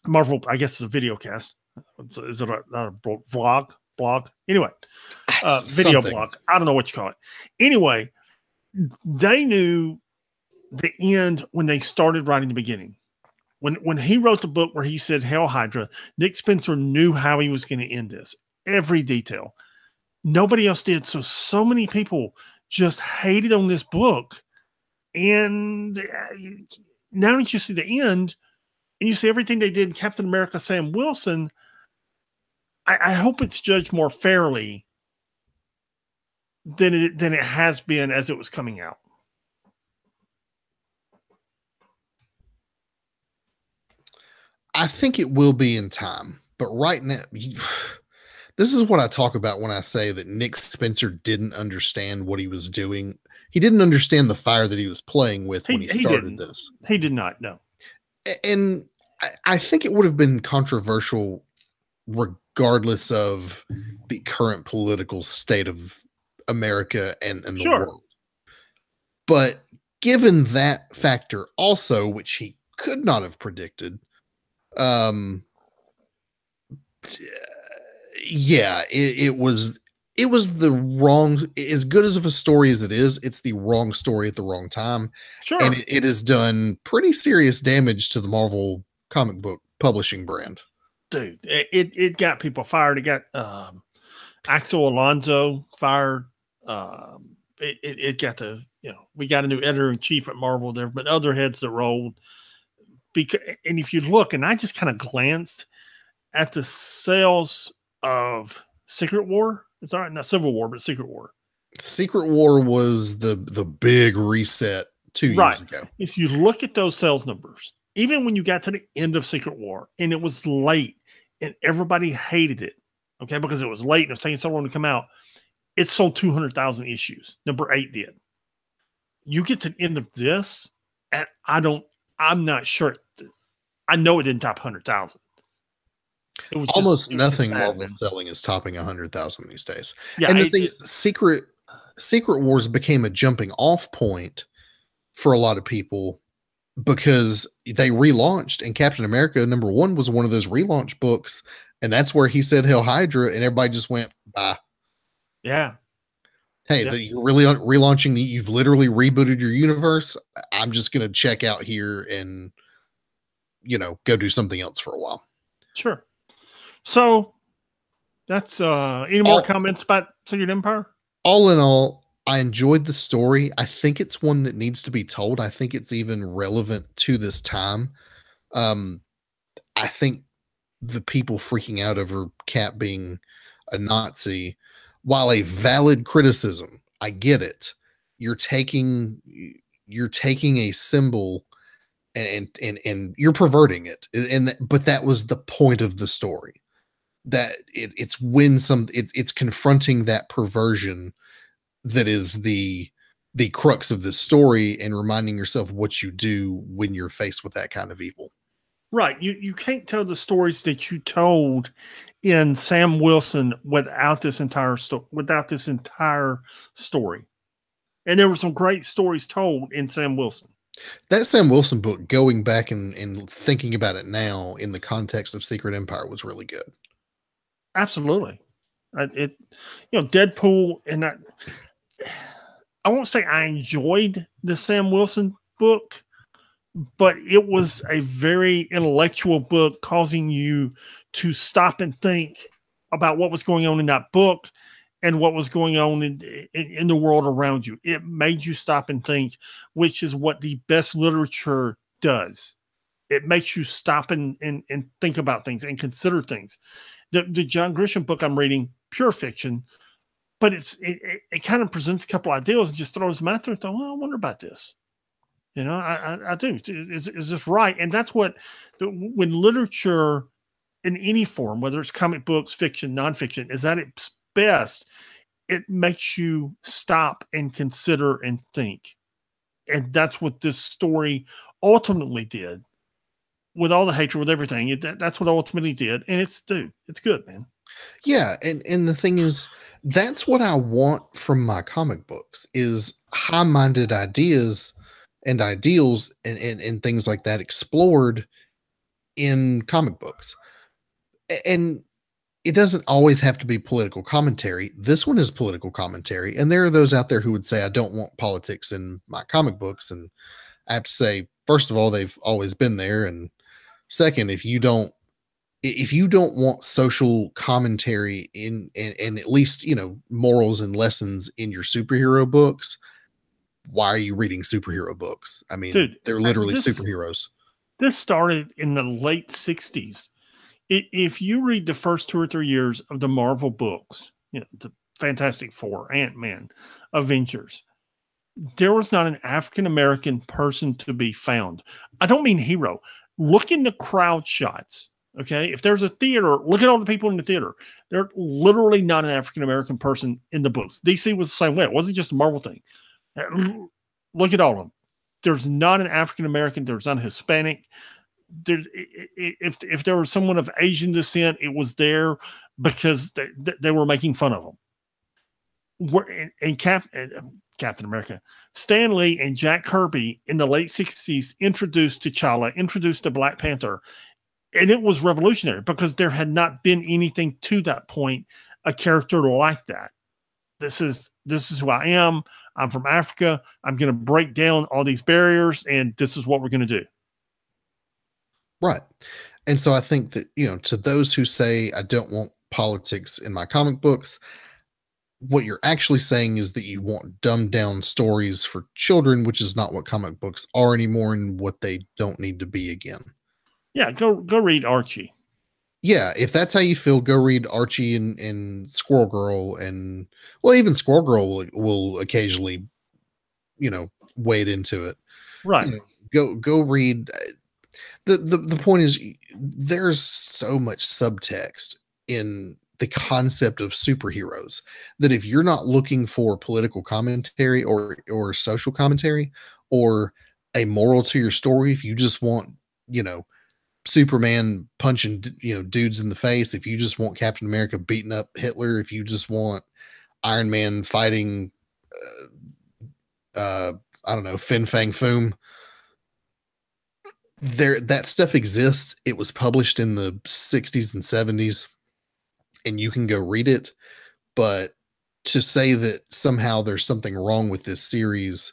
Marvel, I guess, is a video cast. Is it a vlog? Blog? Anyway, video blog. I don't know what you call it. Anyway, they knew the end when they started writing the beginning. When he wrote the book where he said Hell Hydra, Nick Spencer knew how he was going to end this. Every detail. Nobody else did. So many people just hated on this book. And now that you see the end, and you see everything they did in Captain America, Sam Wilson, I hope it's judged more fairly than it has been as it was coming out. I think it will be in time, but right now, this is what I talk about when I say that Nick Spencer didn't understand what he was doing. He didn't understand the fire that he was playing with when he started this. He did not, no. And I think it would have been controversial regardless of the current political state of America and the world. But given that factor also, which he could not have predicted, it was the wrong, as good as of a story as it is, it's the wrong story at the wrong time. Sure. And it has done pretty serious damage to the Marvel comic book publishing brand. Dude, it got people fired. It got Axel Alonso fired. It got we got a new editor-in-chief at Marvel. There have been other heads that rolled. And if you look, and I just kind of glanced at the sales of Secret War. It's not Civil War, but Secret War. Secret War was the big reset 2 years ago. If you look at those sales numbers, even when you got to the end of Secret War and it was late and everybody hated it, okay, because it was late and it was taking so long to come out, it sold 200,000 issues. Number 8 did. You get to the end of this, and I'm not sure. I know it didn't top 100,000. It was almost nothing Marvel selling is topping 100,000 these days. Yeah, and the thing is, Secret Wars became a jumping off point for a lot of people because they relaunched, and Captain America #1 was one of those relaunch books, and that's where he said Hell Hydra, and everybody just went, bye. Yeah. Hey, you're really relaunching you've literally rebooted your universe. I'm just going to check out here and, go do something else for a while. Sure. So that's any more comments about Secret Empire? All in all, I enjoyed the story. I think it's one that needs to be told. I think it's even relevant to this time. I think the people freaking out over Cap being a Nazi, while a valid criticism, I get it. You're taking a symbol and you're perverting it. But that was the point of the story. That it's when it's confronting that perversion that is the crux of this story, and reminding yourself what you do when you're faced with that kind of evil. Right. You can't tell the stories that you told in Sam Wilson without this entire story. And there were some great stories told in Sam Wilson. That Sam Wilson book, going back and thinking about it now in the context of Secret Empire, was really good. Absolutely. Deadpool, and I won't say I enjoyed the Sam Wilson book, but it was a very intellectual book, causing you to stop and think about what was going on in that book and what was going on in the world around you. It made you stop and think, which is what the best literature does. It makes you stop and think about things and consider things. The John Grisham book I'm reading, pure fiction, but it kind of presents a couple ideas and just throws them out there and thought, well, I wonder about this. I do. Is this right? And that's what, when literature in any form, whether it's comic books, fiction, nonfiction, is at its best, it makes you stop and consider and think. And that's what this story ultimately did. With all the hatred, with everything, that's what ultimately did. And it's good, man. Yeah, and the thing is, that's what I want from my comic books is high-minded ideas and ideals and things like that explored in comic books. And it doesn't always have to be political commentary. This one is political commentary, and there are those out there who would say I don't want politics in my comic books, and I have to say, first of all, they've always been there, and second, if you don't want social commentary and at least, morals and lessons in your superhero books, why are you reading superhero books? I mean, dude, they're literally superheroes. This started in the late 60s. If you read the first 2 or 3 years of the Marvel books, the Fantastic Four, Ant-Man, Avengers, there was not an African-American person to be found. I don't mean hero. Look in the crowd shots. Okay. If there's a theater, look at all the people in the theater. There's literally not an African-American person in the books. DC was the same way. It wasn't just a Marvel thing. Look at all of them. There's not an African-American. There's not a Hispanic. If there was someone of Asian descent, it was there because they were making fun of them. And Captain America, Stan Lee and Jack Kirby in the late 60s introduced T'Challa, introduced the Black Panther, and it was revolutionary because there had not been anything to that point, a character like that. This is who I am. I'm from Africa. I'm going to break down all these barriers, and this is what we're going to do. Right. And so I think that, to those who say I don't want politics in my comic books, what you're actually saying is that you want dumbed down stories for children, which is not what comic books are anymore and what they don't need to be again. Yeah, go read Archie. Yeah, if that's how you feel, go read Archie and Squirrel Girl, and even Squirrel Girl will occasionally, wade into it. Right. Go read. The point is, there's so much subtext in the concept of superheroes that if you're not looking for political commentary or social commentary or a moral to your story, if you just want, Superman punching, dudes in the face, if you just want Captain America beating up Hitler, if you just want Iron Man fighting, I don't know, Fin Fang Foom, that stuff exists. It was published in the 60s and 70s, and you can go read it. But to say that somehow there's something wrong with this series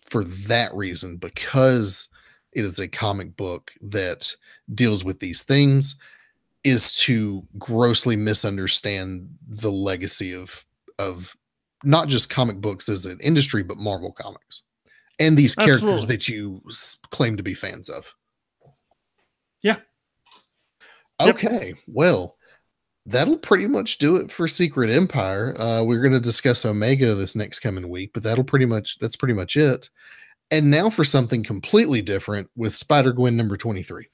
for that reason, because it is a comic book that deals with these things, is to grossly misunderstand the legacy of not just comic books as an industry, but Marvel Comics and these characters that you claim to be fans of. Yeah. Okay. Yep. Well, that'll pretty much do it for Secret Empire. We're going to discuss Omega this next coming week, but that's pretty much it. And now for something completely different with Spider-Gwen number 23.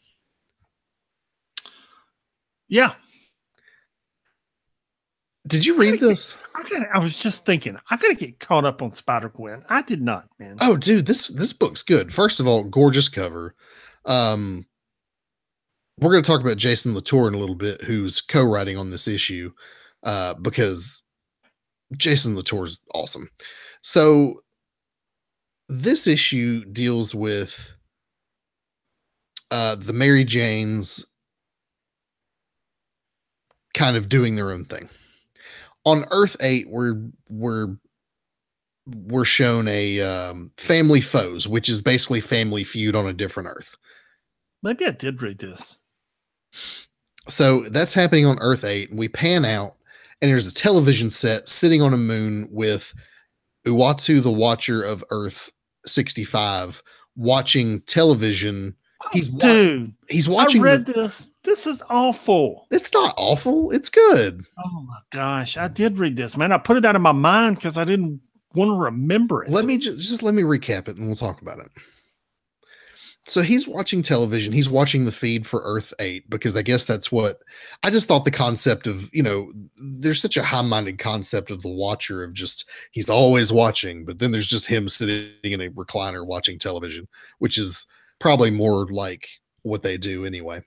Yeah. Did you read this? I was just thinking, I gotta get caught up on Spider-Gwen. I did not, man. Oh, dude, this book's good. First of all, gorgeous cover. We're going to talk about Jason Latour in a little bit, who's co-writing on this issue, because Jason Latour's awesome. So this issue deals with the Mary Janes kind of doing their own thing. On Earth 8, we're we're shown a Family Foes, which is basically Family Feud on a different Earth. Maybe I did read this. So that's happening on Earth 8, and we pan out, and there's a television set sitting on a moon with Uatu, the Watcher of Earth 65, watching television. Dude, he's watching. I read this. This is awful. It's not awful. It's good. Oh my gosh, I did read this, man. I put it out of my mind because I didn't want to remember it. Let me just let me recap it, and we'll talk about it. So he's watching television. He's watching the feed for Earth 8 because I guess that's what I just thought the concept of, there's such a high-minded concept of the watcher of just he's always watching, but then there's just him sitting in a recliner watching television, which is probably more like what they do anyway.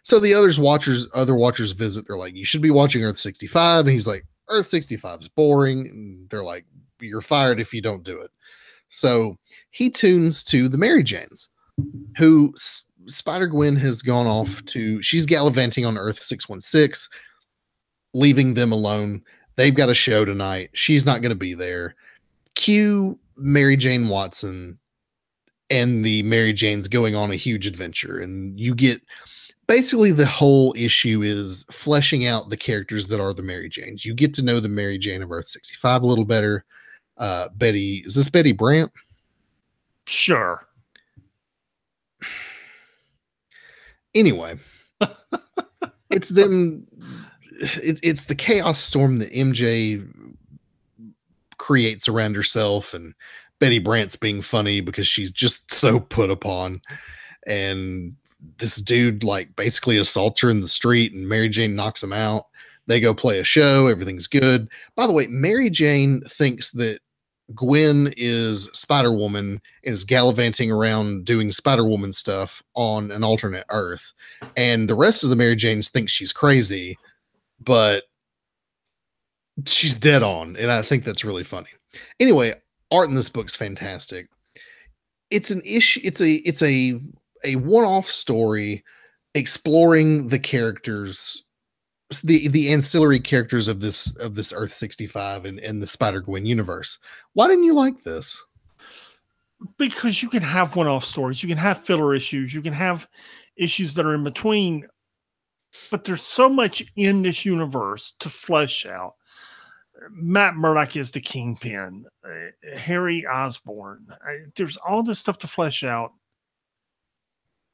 So the other watchers visit. They're like, you should be watching Earth 65. And he's like, Earth 65 is boring. And they're like, you're fired if you don't do it. So he tunes to the Mary Janes, who Spider-Gwen has gone off to. She's gallivanting on Earth 616, leaving them alone. They've got a show tonight. She's not going to be there. Cue Mary Jane Watson and the Mary Janes going on a huge adventure. And you get basically the whole issue is fleshing out the characters that are the Mary Janes. You get to know the Mary Jane of Earth 65 a little better. Betty, is this Betty Brant? Sure. Anyway, it's them. It's the chaos storm that MJ creates around herself, and Betty Brant's being funny because she's just so put upon. And this dude like basically assaults her in the street, and Mary Jane knocks him out. They go play a show. Everything's good. By the way, Mary Jane thinks that Gwen is Spider-Woman and is gallivanting around doing Spider-Woman stuff on an alternate Earth. And the rest of the Mary Janes think she's crazy, but she's dead on. And I think that's really funny. Anyway, art in this book's fantastic. It's an issue. It's a one-off story exploring the characters, the ancillary characters of this Earth 65 and the Spider-Gwen universe. Why didn't you like this? Because you can have one-off stories, you can have filler issues, you can have issues that are in between, but there's so much in this universe to flesh out. Matt Murdock is the Kingpin, Harry Osborn. There's all this stuff to flesh out,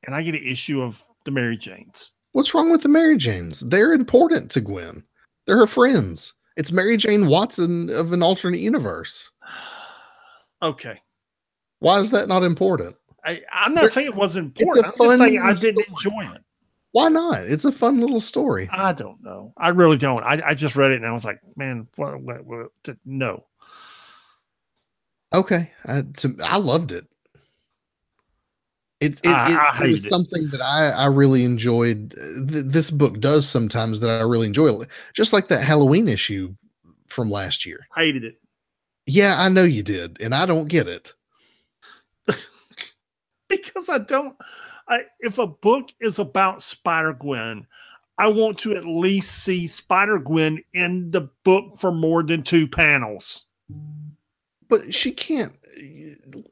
and I get an issue of the Mary Janes. What's wrong with the Mary Janes? They're important to Gwen. They're her friends. It's Mary Jane Watson of an alternate universe. Okay. Why is that not important? I'm not saying it wasn't important. I'm just saying I didn't enjoy it. Why not? It's a fun little story. I don't know. I really don't. I just read it and I was like, man, what, no. Okay. I loved it. It was something that I really enjoyed. This book does sometimes that I really enjoy, just like that Halloween issue from last year. Hated it. Yeah, I know you did, and I don't get it. Because if a book is about Spider-Gwen, I want to at least see Spider-Gwen in the book for more than 2 panels. But she can't.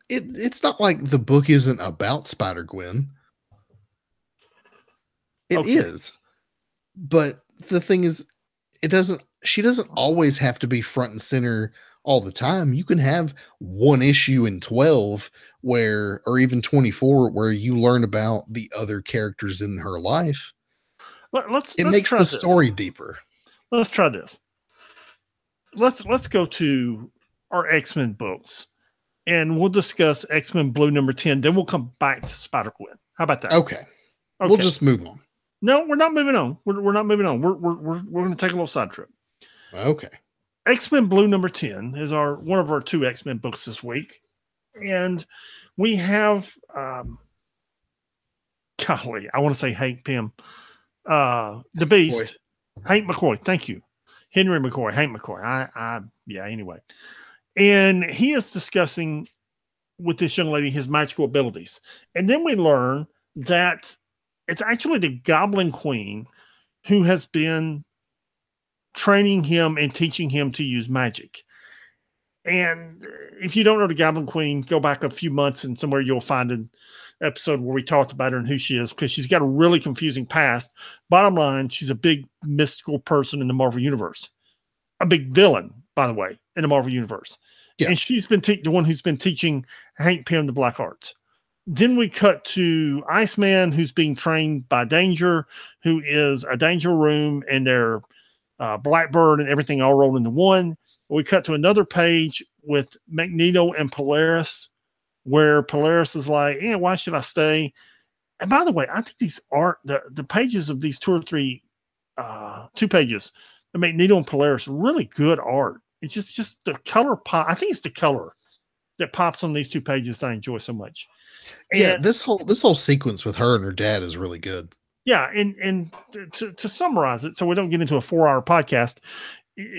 It's not like the book isn't about Spider-Gwen. It is. But the thing is, she doesn't always have to be front and center all the time. You can have one issue in 12 or even 24 where you learn about the other characters in her life. It makes the story deeper. Let's try this. Let's go to our X-Men books, and we'll discuss X-Men Blue number 10. Then we'll come back to Spider-Gwen. How about that? Okay. We'll just move on. No, we're not moving on. We're not moving on. We're going to take a little side trip. Okay. X-Men Blue number 10 is one of our 2 X-Men books this week. And we have, golly, I want to say Hank Pym, the Beast, Hank McCoy. Thank you. Henry McCoy, Hank McCoy. Anyway. And he is discussing with this young lady his magical abilities. And then we learn that it's actually the Goblin Queen who has been training him and teaching him to use magic. And if you don't know the Goblin Queen, go back a few months and somewhere you'll find an episode where we talked about her and who she is, because she's got a really confusing past. Bottom line, she's a big mystical person in the Marvel Universe, a big villain, by the way, in the Marvel Universe. Yeah. And she's been the one who's been teaching Hank Pym the black arts. Then we cut to Iceman, who's being trained by Danger, who is a Danger Room, and their Blackbird and everything all rolled into one. We cut to another page with Magneto and Polaris, where Polaris is like, "Yeah, why should I stay?" And by the way, I think these art, the pages of these 2 or 3, 2 pages, the Magneto and Polaris, really good art. It's just the color pop. I think it's the color that pops on these 2 pages that I enjoy so much. And yeah, this whole sequence with her and her dad is really good. Yeah, and to summarize it, so we don't get into a 4-hour podcast,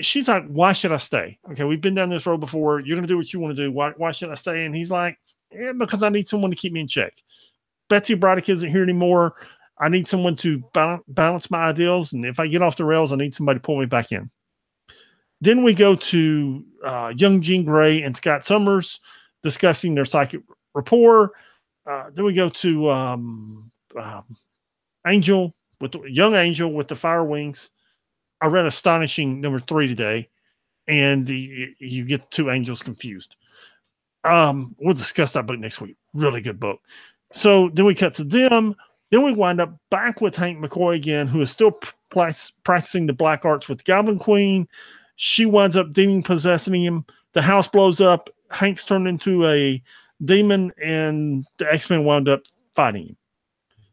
she's like, "Why should I stay? Okay, we've been down this road before. You're going to do what you want to do. Why should I stay?" And he's like, "Because I need someone to keep me in check. Betsy Braddock isn't here anymore. I need someone to balance my ideals. And if I get off the rails, I need somebody to pull me back in." Then we go to young Jean Grey and Scott Summers discussing their psychic rapport. Then we go to Angel, with the young Angel with the fire wings. I read Astonishing number 3 today, and you get 2 angels confused. We'll discuss that book next week. Really good book. So then we cut to them. Then we wind up back with Hank McCoy again, who is still practicing the black arts with Goblin Queen. She winds up demon possessing him. The house blows up. Hank's turned into a demon, and the X-Men wound up fighting him.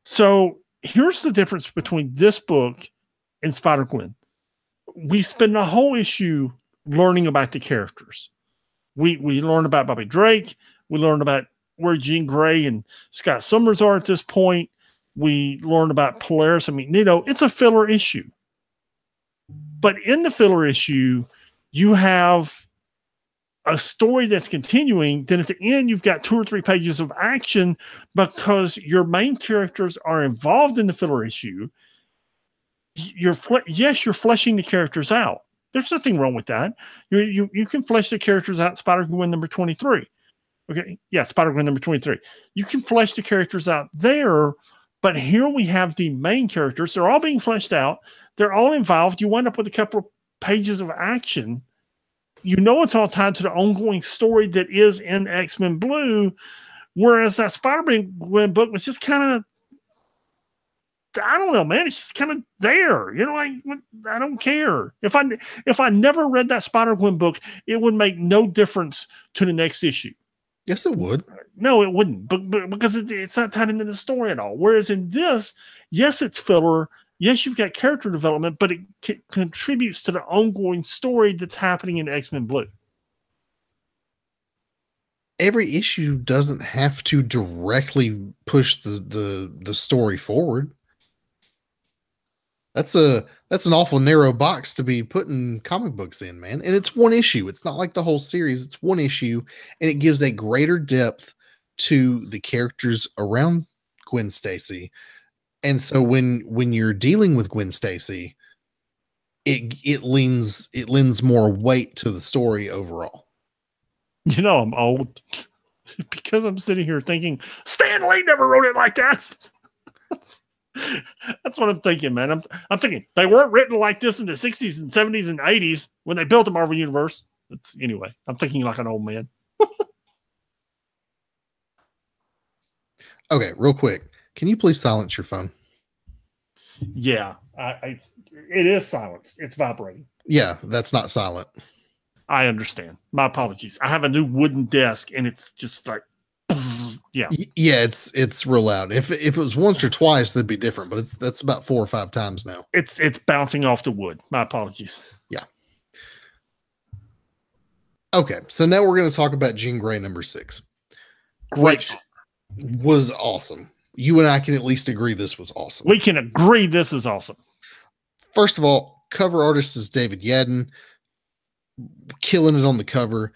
So here's the difference between this book and Spider-Gwen. We spend the whole issue learning about the characters. We learn about Bobby Drake. We learn about where Jean Grey and Scott Summers are at this point. We learn about Polaris and Magneto. It's a filler issue. But in the filler issue, you have a story that's continuing. Then at the end, you've got 2 or 3 pages of action because your main characters are involved in the filler issue. You're fleshing the characters out. There's nothing wrong with that. You can flesh the characters out. Spider-Gwen number 23. Okay. Yeah. Spider-Gwen number 23. You can flesh the characters out there, but here we have the main characters. They're all being fleshed out. They're all involved. You wind up with a couple of pages of action. You know, it's all tied to the ongoing story that is in X-Men Blue. Whereas that Spider-Gwen book was just kind of, I don't know, man. It's just kind of there. You know, I don't care. If I never read that Spider-Gwen book, it would make no difference to the next issue. Yes, it would. No, it wouldn't, but because it's not tied into the story at all. Whereas in this, yes, it's filler. Yes, you've got character development, but it contributes to the ongoing story that's happening in X-Men Blue. Every issue doesn't have to directly push the story forward. That's an awful narrow box to be putting comic books in, man. And it's one issue. It's not like the whole series. It's one issue, and it gives a greater depth to the characters around Gwen Stacy. And so when you're dealing with Gwen Stacy, it lends more weight to the story overall. You know, I'm old because I'm sitting here thinking Stan Lee never wrote it like that. That's what I'm thinking, man. I'm thinking they weren't written like this in the 60s and 70s and 80s when they built the Marvel Universe. Anyway, I'm thinking like an old man. Okay, real quick. Can you please silence your phone? Yeah, it is silenced. It's vibrating. Yeah, that's not silent. I understand. My apologies. I have a new wooden desk, and it's just like, yeah, it's real loud. If it was once or twice, that'd be different. But that's about 4 or 5 times now. It's bouncing off the wood. My apologies. Yeah. Okay, so now we're going to talk about Jean Grey number 6. Great. Was awesome. You and I can at least agree this was awesome. We can agree this is awesome. First of all, cover artist is David Yadin, killing it on the cover.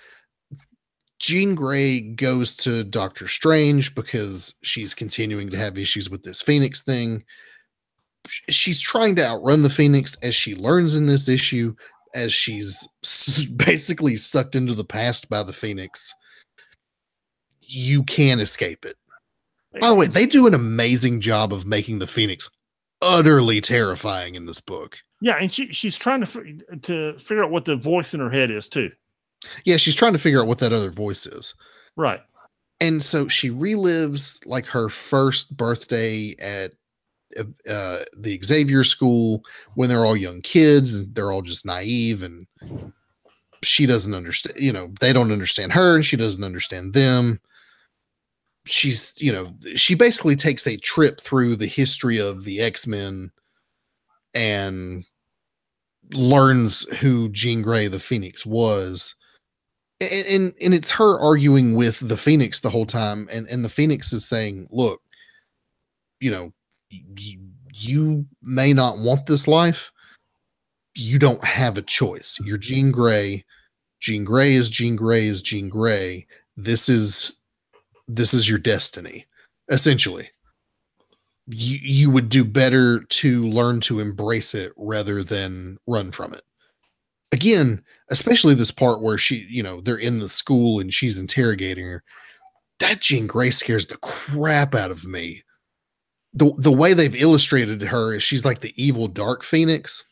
Jean Grey goes to Doctor Strange because she's continuing to have issues with this Phoenix thing. She's trying to outrun the Phoenix as she learns in this issue, as she's basically sucked into the past by the Phoenix, you can escape it. By the way, they do an amazing job of making the Phoenix utterly terrifying in this book. Yeah, and she's trying to figure out what the voice in her head is too. Yeah, she's trying to figure out what that other voice is. Right. And so she relives like her first birthday at the Xavier School when they're all young kids and they're all just naive, and she doesn't understand, they don't understand her and she doesn't understand them. She's, she basically takes a trip through the history of the X-Men and learns who Jean Grey the Phoenix was. And it's her arguing with the Phoenix the whole time. And the Phoenix is saying, look, you may not want this life. You don't have a choice. You're Jean Grey. Jean Grey is Jean Grey is Jean Grey. This is your destiny, essentially. You would do better to learn to embrace it rather than run from it. Again, especially this part where they're in the school and she's interrogating her. That Jean Grey scares the crap out of me. The way they've illustrated her is she's like the evil dark Phoenix.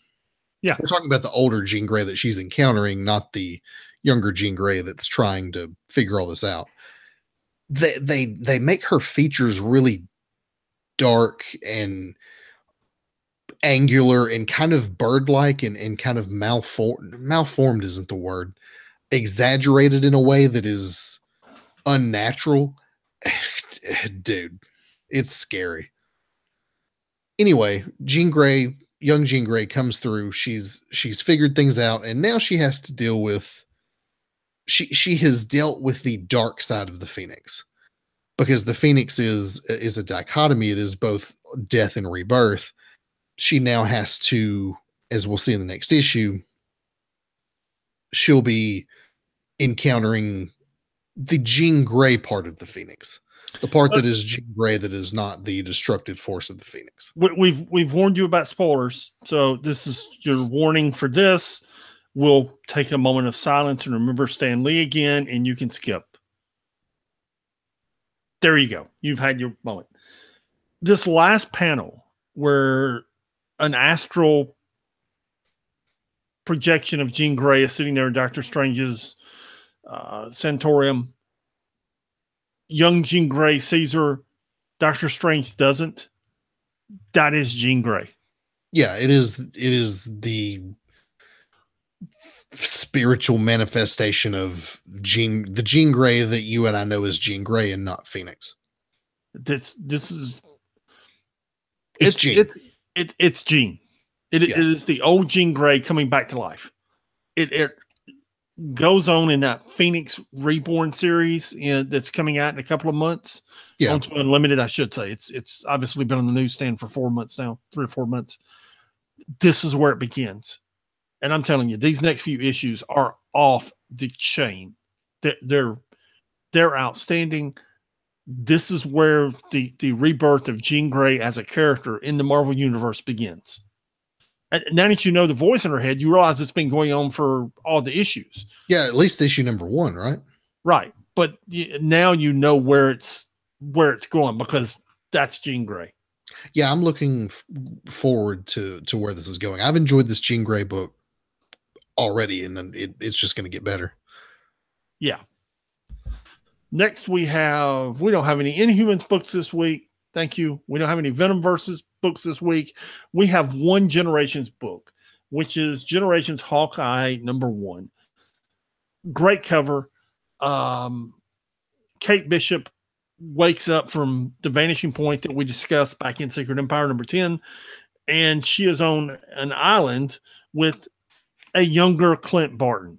Yeah. We're talking about the older Jean Grey that she's encountering, not the younger Jean Grey that's trying to figure all this out. They make her features really dark and angular and kind of bird-like and kind of malformed isn't the word, exaggerated in a way that is unnatural. Dude, it's scary. Anyway, young Jean Grey comes through. She's figured things out, and now she has to deal with she has dealt with the dark side of the Phoenix, because the Phoenix is a dichotomy. It is both death and rebirth. She now has to, as we'll see in the next issue, she'll be encountering the Jean Grey part of the Phoenix, the part that is Jean Grey that is not the destructive force of the Phoenix. We've warned you about spoilers, so this is your warning for this. We'll take a moment of silence and remember Stan Lee again, and you can skip. There you go. You've had your moment. This last panel where an astral projection of Jean Grey is sitting there in Doctor Strange's Sanatorium. Young Jean Grey sees her. Doctor Strange doesn't. That is Jean Grey. Yeah, it is the spiritual manifestation of the Jean Grey that you and I know as Jean Grey and not Phoenix. This is it's Jean. It's Jean. It is the old Jean Grey coming back to life. It goes on in that Phoenix Reborn series that's coming out in a couple of months. Yeah, onto Unlimited, I should say. It's obviously been on the newsstand for 4 months now, 3 or 4 months. This is where it begins. And I'm telling you, these next few issues are off the chain. They're outstanding. This is where the rebirth of Jean Grey as a character in the Marvel Universe begins. And now that you know the voice in her head, you realize it's been going on for all the issues. Yeah, at least issue number 1, right? Right. But now you know where it's going, because that's Jean Grey. Yeah, I'm looking forward to where this is going. I've enjoyed this Jean Grey book already, and then it's just going to get better. Yeah. Next, we don't have any Inhumans books this week. Thank you. We don't have any Venomverse books this week. We have one Generations book, which is Generations Hawkeye #1. Great cover. Kate Bishop wakes up from the vanishing point that we discussed back in Secret Empire #10, and she is on an island with a younger Clint Barton.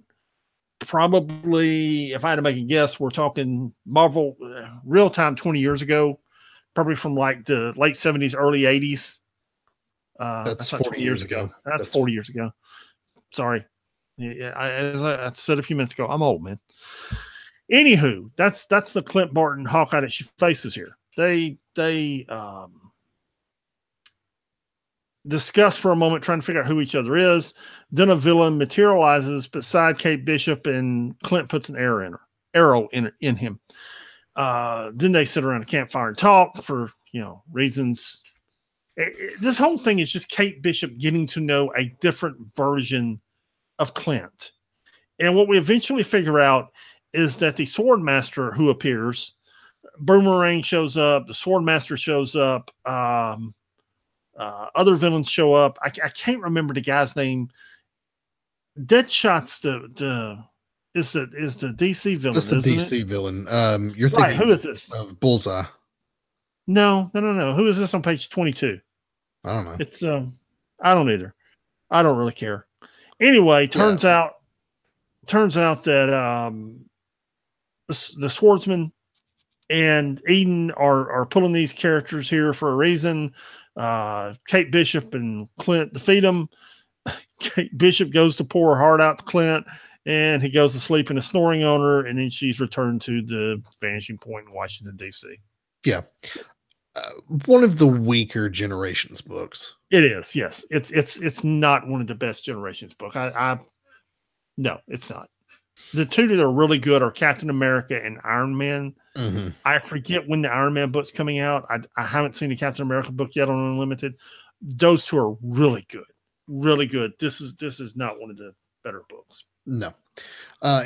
Probably, if I had to make a guess, we're talking Marvel real time 20 years ago, probably from like the late 70s, early 80s. That's 40 years ago. That's 40 years ago. Sorry. Yeah, as I said a few minutes ago, I'm old, man. Anywho, that's the Clint Barton Hawkeye that she faces here. They discuss for a moment, trying to figure out who each other is. Then a villain materializes beside Kate Bishop, and Clint puts an arrow in him. Then they sit around a campfire and talk for reasons. This whole thing is just Kate Bishop getting to know a different version of Clint. And what we eventually figure out is that the Swordmaster who appears, Boomerang shows up, the Swordmaster shows up, other villains show up. I can't remember the guy's name. Deadshot's the DC villain. That's the DC villain. You're thinking, who is this? Bullseye. No. Who is this on page 22? I don't know. It's I don't either. I don't really care. Anyway, turns out that the Swordsman and Eden are pulling these characters here for a reason. Kate Bishop and Clint defeat them. Kate Bishop goes to pour her heart out to Clint, and he goes to sleep in a snoring on her, and then she's returned to the Vanishing Point in Washington, D.C. Yeah. One of the weaker Generations books. It is, yes. It's not one of the best Generations books. No, it's not. The two that are really good are Captain America and Iron Man. Mm-hmm. I forget when the Iron Man book's coming out. I haven't seen the Captain America book yet on Unlimited. Those two are really good. Really good. This is not one of the better books. No.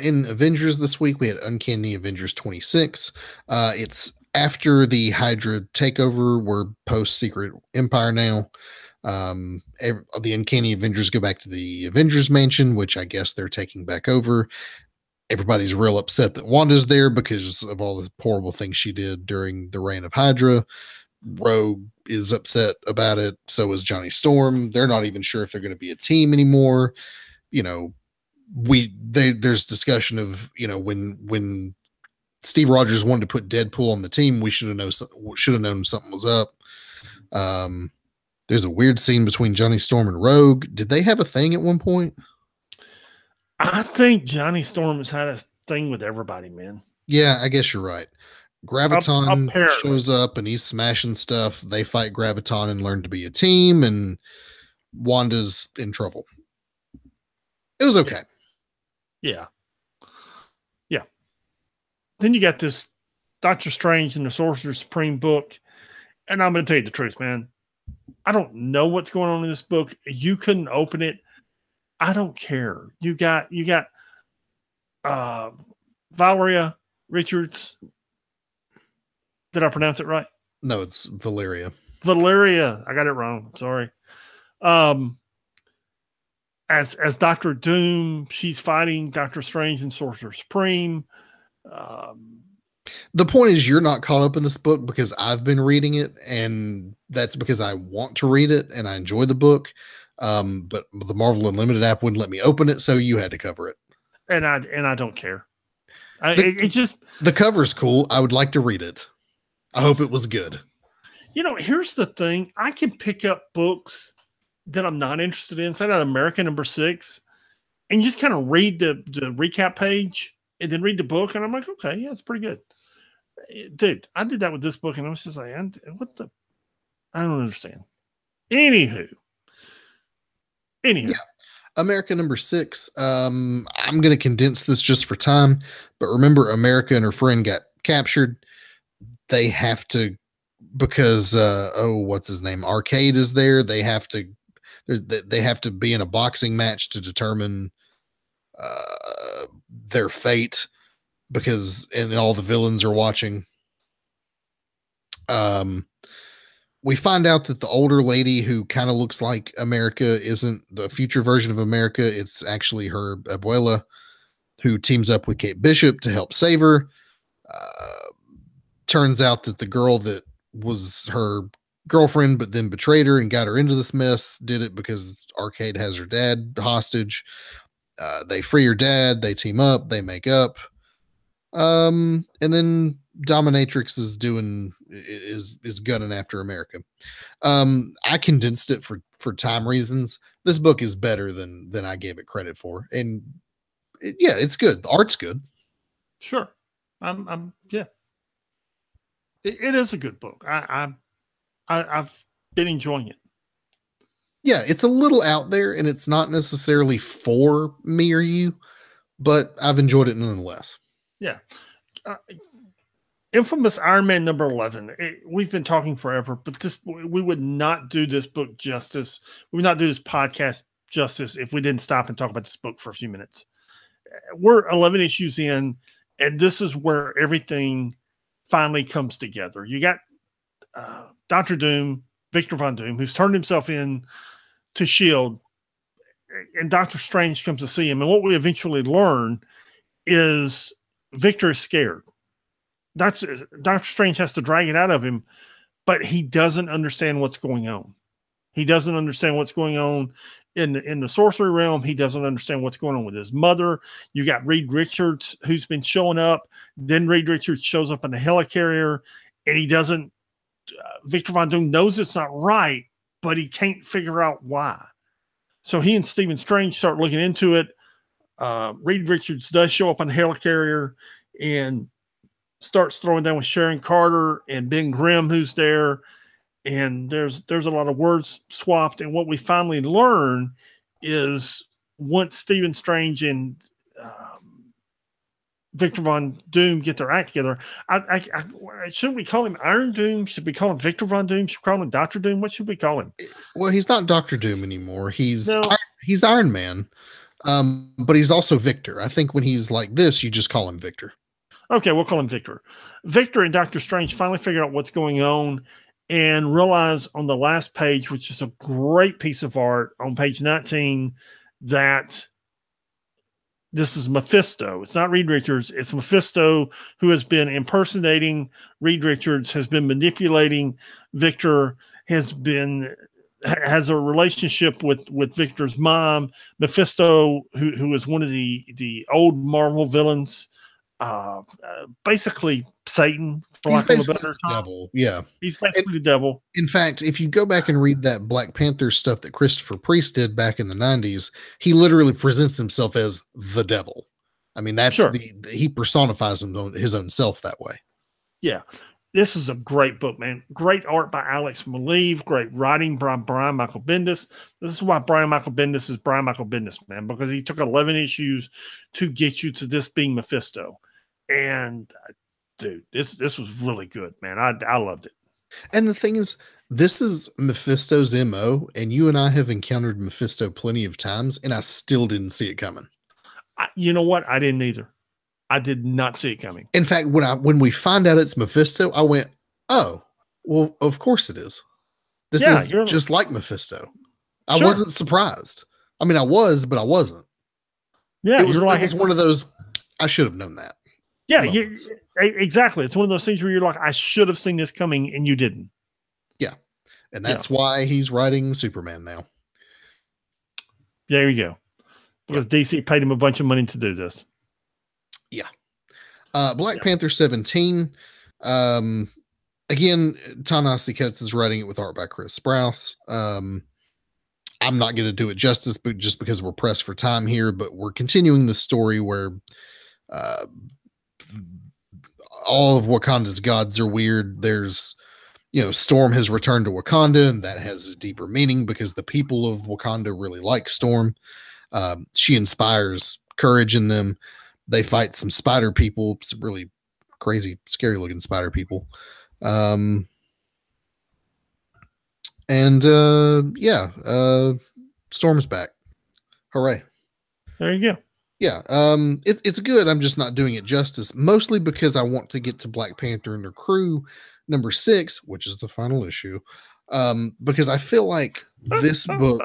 In Avengers this week, we had Uncanny Avengers 26. It's after the Hydra takeover. We're post-Secret Empire now. The Uncanny Avengers go back to the Avengers Mansion, which I guess they're taking back over. Everybody's real upset that Wanda's there because of all the horrible things she did during the reign of Hydra. Rogue is upset about it. So is Johnny Storm. They're not even sure if they're going to be a team anymore. There's discussion of, when Steve Rogers wanted to put Deadpool on the team, we should have known something was up. There's a weird scene between Johnny Storm and Rogue. Did they have a thing at one point? I think Johnny Storm has had a thing with everybody, man. Yeah, I guess you're right. Graviton shows up and he's smashing stuff. They fight Graviton and learn to be a team, and Wanda's in trouble. It was okay. Yeah. Then you got this Doctor Strange and the Sorcerer Supreme book, and I'm going to tell you the truth, man. I don't know what's going on in this book. You couldn't open it. I don't care. You got Valeria Richards. Did I pronounce it right? No, it's Valeria. Valeria. I got it wrong. Sorry. As Doctor Doom, she's fighting Doctor Strange and Sorcerer Supreme. The point is, you're not caught up in this book because I've been reading it, and that's because I want to read it and I enjoy the book. But the Marvel Unlimited app wouldn't let me open it, so you had to cover it. And I don't care. The cover's cool. I would like to read it. I hope it was good. Here's the thing. I can pick up books that I'm not interested in, say that America #6, and just kind of read the recap page and then read the book. And I'm like, okay, yeah, it's pretty good. Dude, I did that with this book, and I was just like, I don't understand. Anywho. Yeah. America #6. I'm going to condense this just for time, but remember, America and her friend got captured. They have to, because what's his name? Arcade is there. They have to be in a boxing match to determine their fate, and all the villains are watching. We find out that the older lady who kind of looks like America isn't the future version of America. It's actually her abuela, who teams up with Kate Bishop to help save her. Turns out that the girl that was her girlfriend but then betrayed her and got her into this mess did it because Arcade has her dad hostage. They free her dad. They team up. They make up. And then Dominatrix is gunning after America. I condensed it for time reasons. This book is better than I gave it credit for, and it's good. The art's good. Sure, yeah. It is a good book. I've been enjoying it. Yeah, it's a little out there, and it's not necessarily for me or you, but I've enjoyed it nonetheless. Yeah. Uh, Infamous Iron Man number 11. We've been talking forever, but we would not do this book justice. We would not do this podcast justice if we didn't stop and talk about this book for a few minutes. We're 11 issues in, and this is where everything finally comes together. You got Dr. Doom, Victor Von Doom, who's turned himself in to S.H.I.E.L.D., and Doctor Strange comes to see him. And what we eventually learn is Victor is scared. Doctor Strange has to drag it out of him, but he doesn't understand what's going on. He doesn't understand what's going on in the sorcery realm. He doesn't understand what's going on with his mother. You got Reed Richards, who's been showing up. Then Reed Richards shows up in the helicarrier, and he doesn't. Victor Von Doom knows it's not right, but he can't figure out why. So he and Stephen Strange start looking into it. Reed Richards does show up on the helicarrier and starts throwing down with Sharon Carter and Ben Grimm, who's there. And there's a lot of words swapped. And what we finally learn is once Stephen Strange and Victor Von Doom get their act together, should we call him Iron Doom? Should we call him Victor Von Doom? Should we call him Dr. Doom? What should we call him? Well, he's not Dr. Doom anymore. He's Iron Man. But he's also Victor. I think when he's like this, you just call him Victor. Okay, we'll call him Victor. Victor and Doctor Strange finally figure out what's going on and realize on the last page, which is a great piece of art on page 19, that this is Mephisto. It's not Reed Richards. It's Mephisto, who has been impersonating Reed Richards, has been manipulating Victor, has a relationship with Victor's mom. Mephisto, who is one of the old Marvel villains, basically Satan, for lack of a better term. Devil. Yeah, he's basically the devil. In fact, if you go back and read that Black Panther stuff that Christopher Priest did back in the 90s, he literally presents himself as the devil. I mean, that's he personifies his own self that way. Yeah. This is a great book, man. Great art by Alex Maleev. Great writing by Brian Michael Bendis. This is why Brian Michael Bendis is Brian Michael Bendis, man, because he took 11 issues to get you to this being Mephisto. And dude, this was really good, man. I loved it. And the thing is, this is Mephisto's MO, and you and I have encountered Mephisto plenty of times, and I still didn't see it coming. You know what? I didn't either. I did not see it coming. In fact, when we find out it's Mephisto, I went, "Oh, well, of course it is. This is just like Mephisto." I wasn't surprised. I mean, I was, but I wasn't. Yeah, it was one of those. I should have known that. Yeah, exactly. It's one of those things where you're like, I should have seen this coming, and you didn't. Yeah, and that's why he's writing Superman now. There you go. Because DC paid him a bunch of money to do this. Yeah. Black Panther 17. Again, Ta-Nehisi Coates is writing it with art by Chris Sprouse. I'm not going to do it justice, but just because we're pressed for time here, but we're continuing the story where all of Wakanda's gods are weird. There's, Storm has returned to Wakanda, and that has a deeper meaning because the people of Wakanda really like Storm. She inspires courage in them. They fight some spider people, some really crazy, scary looking spider people. Storm's back. Hooray. There you go. Yeah. It's good. I'm just not doing it justice, mostly because I want to get to Black Panther and her crew number 6, which is the final issue. Because I feel like this book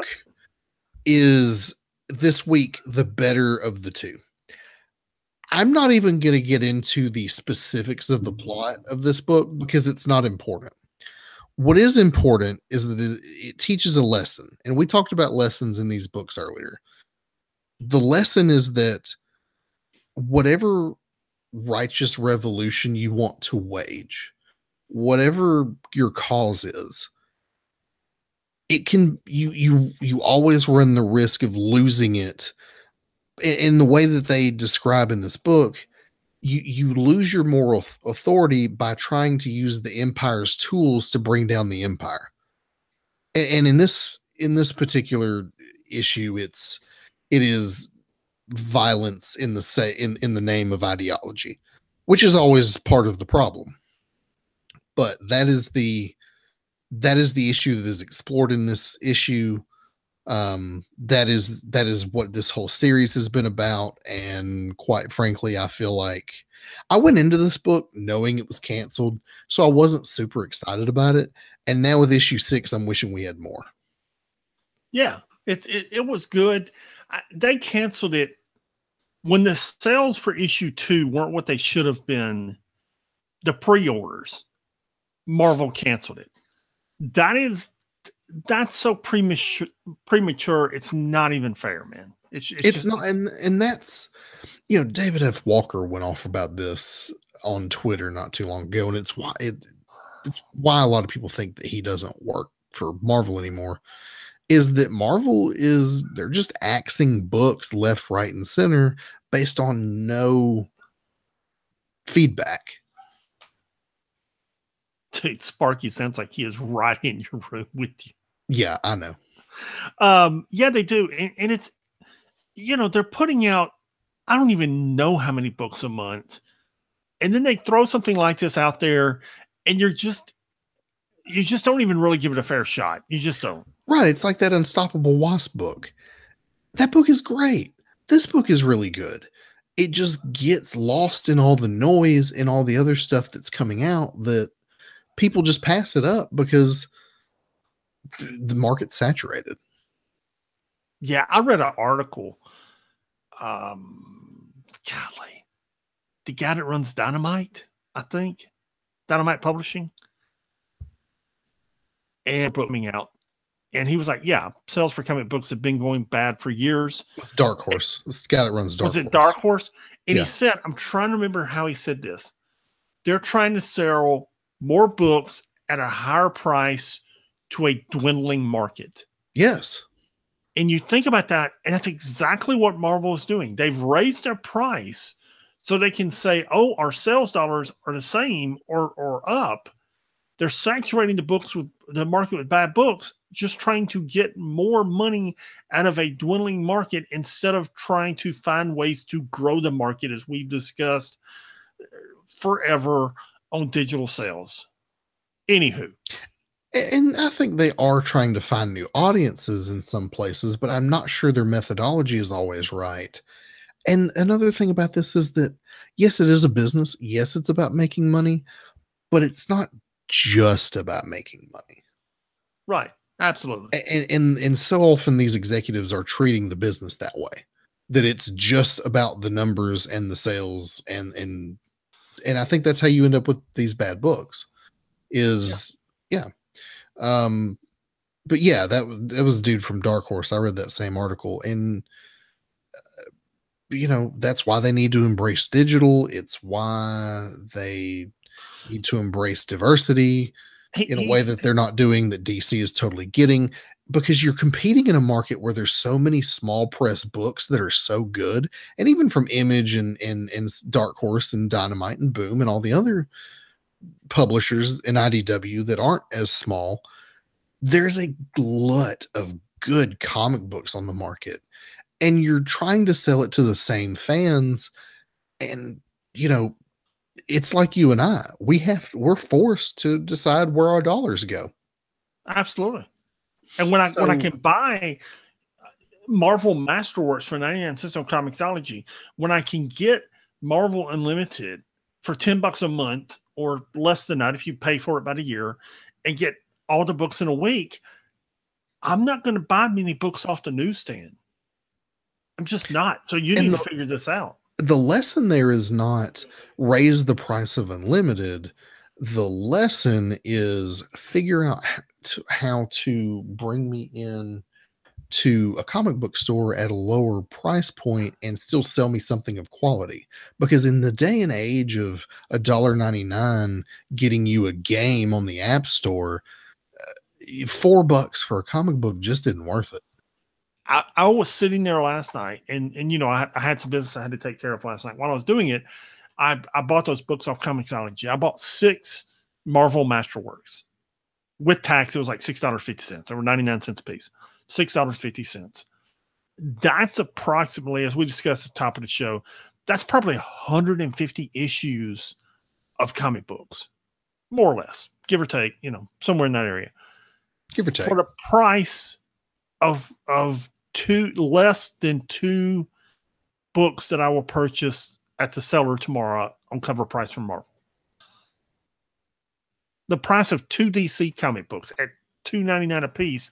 is this week the better of the two. I'm not even going to get into the specifics of the plot of this book because it's not important. What is important is that it teaches a lesson. And we talked about lessons in these books earlier. The lesson is that whatever righteous revolution you want to wage, whatever your cause is, it can, you always run the risk of losing it. In the way that they describe in this book, you lose your moral authority by trying to use the empire's tools to bring down the empire. And in this in this particular issue, it is violence in the name of ideology, which is always part of the problem. But that is the issue that is explored in this issue. That is what this whole series has been about. And quite frankly, I feel like I went into this book knowing it was canceled, so I wasn't super excited about it. And now with issue 6, I'm wishing we had more. Yeah, it was good. They canceled it when the sales for issue 2 weren't what they should have been. The pre-orders, Marvel canceled it. That's so premature. It's not even fair, man. It's just not, and that's, David F. Walker went off about this on Twitter not too long ago, and it's why a lot of people think that he doesn't work for Marvel anymore. Is that they're just axing books left, right, and center based on no feedback. Dude, Sparky sounds like he is right in your room with you. Yeah, I know. Yeah, they do. And it's, they're putting out, I don't even know how many books a month. And then they throw something like this out there, and you just don't even really give it a fair shot. You just don't. Right. It's like that Unstoppable Wasp book. That book is great. This book is really good. It just gets lost in all the noise and all the other stuff that's coming out that people just pass it up because the market's saturated. Yeah, I read an article. Golly, the guy that runs Dynamite, I think, Dynamite Publishing, and coming out, and he was like, "Yeah, sales for comic books have been going bad for years." It's Dark Horse. It's the guy that runs Dark Horse. Was it Dark Horse? And he said, I'm trying to remember how he said this. They're trying to sell more books at a higher price to a dwindling market. Yes. And you think about that, and that's exactly what Marvel is doing. They've raised their price so they can say, oh, our sales dollars are the same or up. They're saturating the market with bad books, just trying to get more money out of a dwindling market instead of trying to find ways to grow the market, as we've discussed forever on digital sales. Anywho. And I think they are trying to find new audiences in some places, but I'm not sure their methodology is always right. And another thing about this is that, yes, it is a business. Yes, it's about making money, but it's not just about making money. Right. Absolutely. And so often these executives are treating the business that way, that it's just about the numbers and the sales. And I think that's how you end up with these bad books is, yeah. But yeah, that was a dude from Dark Horse. I read that same article, and that's why they need to embrace digital. It's why they need to embrace diversity in a way that they're not doing, that DC is totally getting, because you're competing in a market where there's so many small press books that are so good. And even from Image and Dark Horse and Dynamite and Boom and all the other publishers in IDW that aren't as small, there's a glut of good comic books on the market, and you're trying to sell it to the same fans. And, it's like you and I, we're forced to decide where our dollars go. Absolutely. And when I can buy Marvel Masterworks for 99 cents on Comixology, when I can get Marvel Unlimited for $10 a month or less than that, if you pay for it about a year, and get all the books in a week, I'm not going to buy many books off the newsstand. I'm just not. So you need to figure this out. The lesson there is not raise the price of Unlimited. The lesson is figure out how to bring me in to a comic book store at a lower price point and still sell me something of quality. Because in the day and age of $1.99 getting you a game on the App Store, $4 for a comic book just isn't worth it. I was sitting there last night, and I had some business I had to take care of last night. While I was doing it, I bought those books off Comixology. I bought 6 Marvel Masterworks. With tax, it was like $6.50 or 99 cents a piece. $6.50. That's approximately, as we discussed at the top of the show, that's probably 150 issues of comic books, more or less, give or take, somewhere in that area. Give or take. For the price of less than 2 books that I will purchase at the seller tomorrow on cover price from Marvel. The price of 2 DC comic books at $2.99 a piece,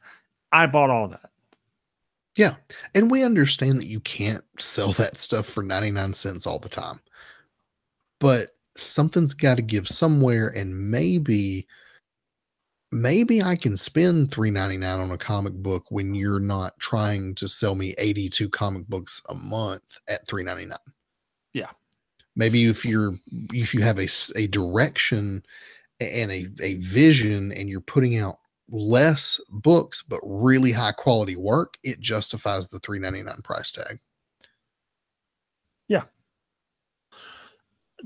I bought all that. Yeah. And we understand that you can't sell that stuff for 99 cents all the time. But something's got to give somewhere, and maybe I can spend $3.99 on a comic book when you're not trying to sell me 82 comic books a month at $3.99. Yeah. Maybe if you have a direction and a vision, and you're putting out less books but really high quality work, it justifies the $3.99 price tag. Yeah.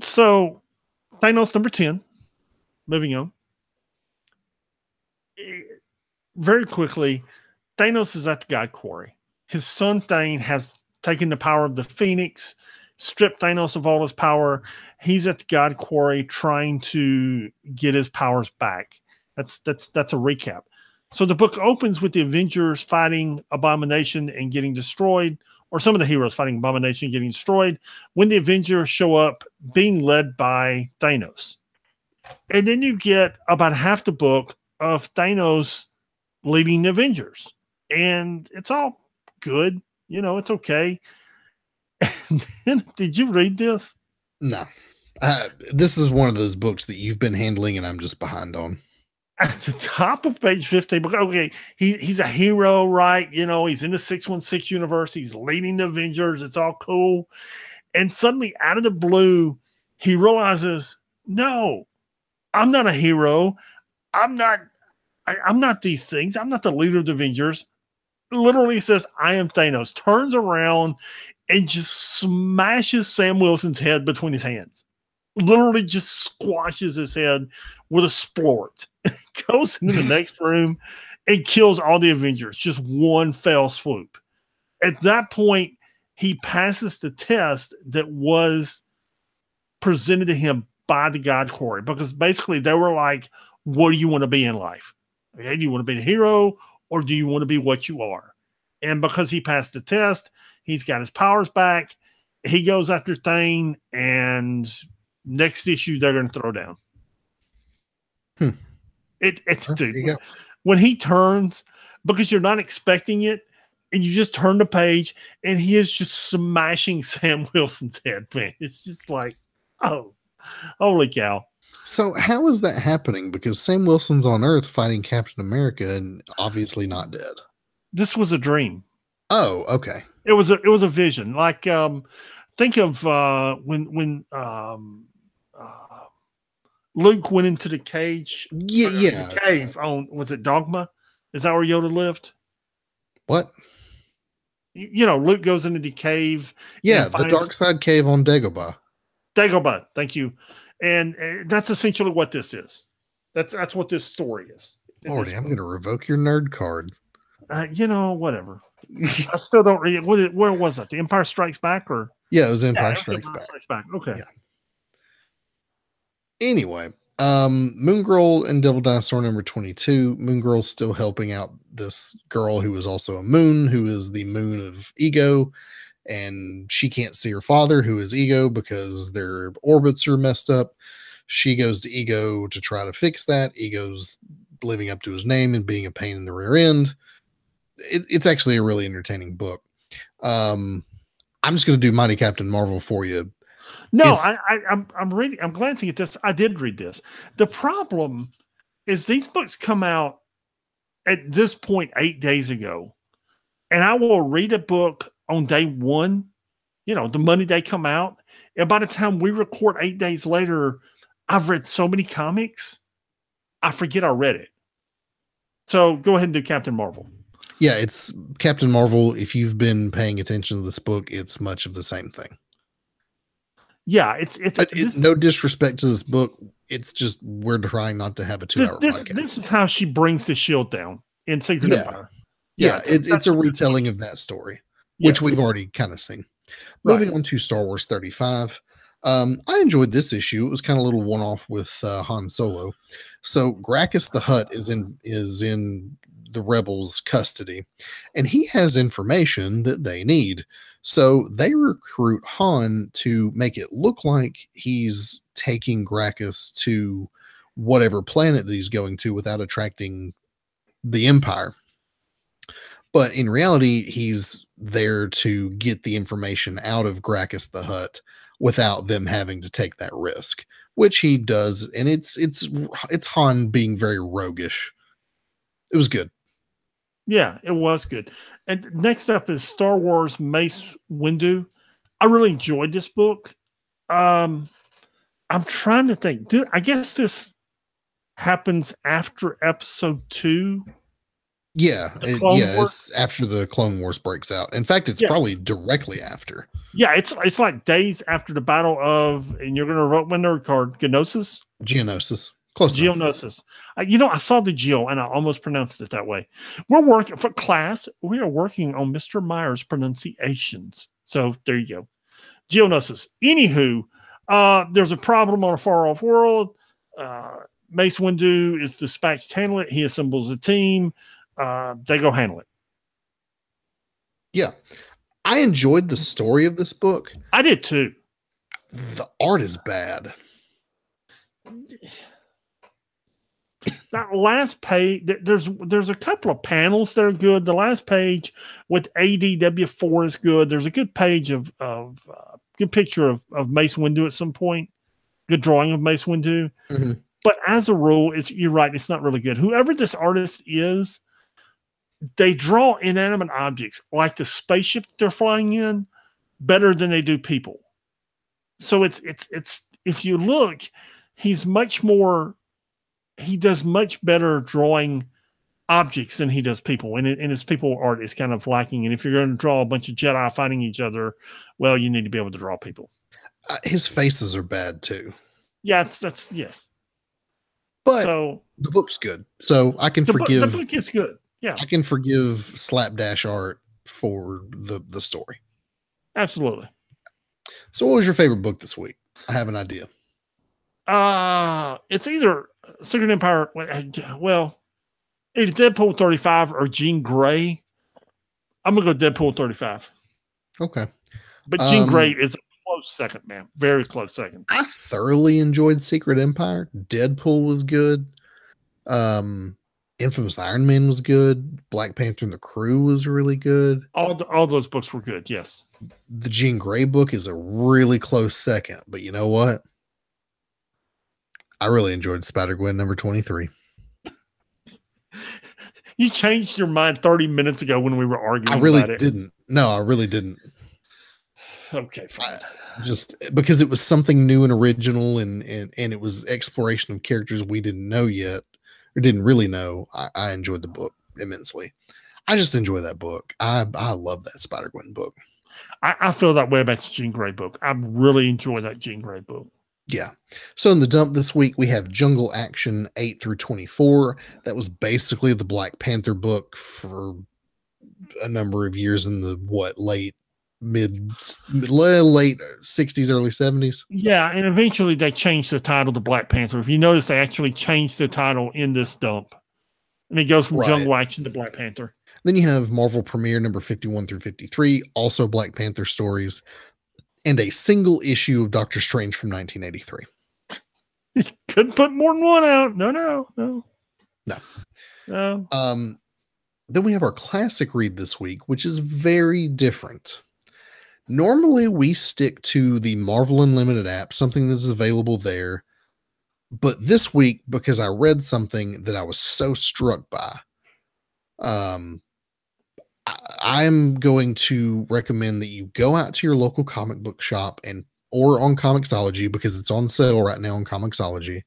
So Thanos number 10, moving on. Very quickly, Thanos is at the God Quarry. His son Thane has taken the power of the Phoenix, stripped Thanos of all his power. He's at the God Quarry trying to get his powers back. That's a recap. So the book opens with the Avengers fighting Abomination and getting destroyed, or some of the heroes fighting Abomination and getting destroyed, when the Avengers show up being led by Thanos. And then you get about half the book of Thanos leading the Avengers. And it's all good. It's okay. And then, did you read this? No. This is one of those books that you've been handling and I'm just behind on. At the top of page 15, okay, he's a hero, right? He's in the 616 universe. He's leading the Avengers. It's all cool. And suddenly, out of the blue, he realizes, no, I'm not a hero. I'm not these things. I'm not the leader of the Avengers. Literally says, I am Thanos. Turns around and just smashes Sam Wilson's head between his hands. Literally just squashes his head with a splort. Goes into the next room and kills all the Avengers. Just one fell swoop. At that point, he passes the test that was presented to him by the God Quarry, because basically they were like, what do you want to be in life? Okay, do you want to be a hero, or do you want to be what you are? And because he passed the test, he's got his powers back. He goes after Thane, and next issue they're going to throw down. Dude, when he turns, because you're not expecting it, and you just turn the page, and he is just smashing Sam Wilson's head, man. It's just like, oh, holy cow. So how is that happening? Because Sam Wilson's on Earth fighting Captain America and obviously not dead. This was a dream. Oh, okay. It was a vision. Like, think of when Luke went into the cage. Yeah. The cave on, was it Dogma? Is that where Yoda lived? What? Luke goes into the cave. Yeah, the dark side cave on Dagobah. Dagobah, thank you. And that's essentially what this is. That's what this story is. Lordy, I'm going to revoke your nerd card. Whatever. I still don't read it. Where was it? The Empire Strikes Back, or? Yeah, it was Empire Strikes Back. Okay. Yeah. Anyway, Moon Girl and Devil Dinosaur number 22. Moon Girl's still helping out this girl who is also a moon, who is the moon of Ego, and she can't see her father, who is Ego, because their orbits are messed up. She goes to Ego to try to fix that. Ego's living up to his name and being a pain in the rear end. It's actually a really entertaining book. I'm just going to do Mighty Captain Marvel for you. No, I'm reading. I'm glancing at this. I did read this. The problem is these books come out at this point 8 days ago, and I will read a book on day one, the Monday they come out, and by the time we record 8 days later, I've read so many comics, I forget I read it. So go ahead and do Captain Marvel. Yeah, it's Captain Marvel. If you've been paying attention to this book, it's much of the same thing. Yeah, it's no disrespect to this book. It's just we're trying not to have a 2-hour podcast. This is how she brings the shield down in Secret Empire. Yeah, it's a retelling of that story, which we've already kind of seen. Moving on to Star Wars 35. I enjoyed this issue. It was kind of a little one-off with Han Solo. So Gracchus the Hutt is in the rebels' custody, and he has information that they need. So they recruit Han to make it look like he's taking Gracchus to whatever planet that he's going to without attracting the Empire. But in reality, he's there to get the information out of Gracchus the Hutt without them having to take that risk, which he does. And it's Han being very roguish. It was good. Yeah, it was good. And next up is Star Wars Mace Windu. I really enjoyed this book. I'm trying to think. I guess this happens after episode 2. Yeah, it's after the Clone Wars breaks out. In fact, it's probably directly after. Yeah, it's like days after the battle of, and you're going to write my nerd card, Geonosis? Geonosis. Close Geonosis. I saw the Geo, and I almost pronounced it that way. We're working for class. We are working on Mr. Meyer's pronunciations. So there you go. Geonosis. Anywho, there's a problem on a far-off world. Mace Windu is dispatched to handle it. He assembles a team. They go handle it. Yeah. I enjoyed the story of this book. I did too. The art is bad. That last page, there's a couple of panels that are good. The last page with ADW4 is good. There's a good page of good picture of Mace Windu at some point. Good drawing of Mace Windu. Mm-hmm. But as a rule, you're right, it's not really good. Whoever this artist is, they draw inanimate objects like the spaceship they're flying in better than they do people. So it's if you look, he does much better drawing objects than he does people. And his people art is kind of lacking. And if you're going to draw a bunch of Jedi fighting each other, well, you need to be able to draw people. His faces are bad too. Yeah, that's yes. But the book's good. So I can forgive. The book is good. Yeah. I can forgive slapdash art for the story. Absolutely. So what was your favorite book this week? I have an idea. It's either Secret Empire, well, either Deadpool 35 or Jean Grey. I'm going to go Deadpool 35. Okay. But Jean Grey is a close second, man. Very close second. I thoroughly enjoyed Secret Empire. Deadpool was good. Infamous Iron Man was good. Black Panther and the Crew was really good. All those books were good, yes. The Jean Grey book is a really close second. But you know what? I really enjoyed Spider-Gwen number 23. You changed your mind 30 minutes ago when we were arguing. I really didn't. No, I really didn't. Okay, fine. Just because it was something new and original and it was exploration of characters we didn't know yet or didn't really know. I enjoyed the book immensely. I just enjoy that book. I love that Spider-Gwen book. I feel that way about the Jean Grey book. I really enjoy that Jean Grey book. Yeah. So in the dump this week, we have Jungle Action 8 through 24. That was basically the Black Panther book for a number of years in the late 60s, early 70s. Yeah, and eventually they changed the title to Black Panther. If you notice, they actually changed the title in this dump. And it goes from Jungle Action to Black Panther. Then you have Marvel Premiere number 51 through 53, also Black Panther stories, and a single issue of Doctor Strange from 1983. You couldn't put more than one out. No. Then we have our classic read this week, which is very different. Normally, we stick to the Marvel Unlimited app, something that's available there. But this week, because I read something that I was so struck by, I'm going to recommend that you go out to your local comic book shop or on Comixology, because it's on sale right now on Comixology,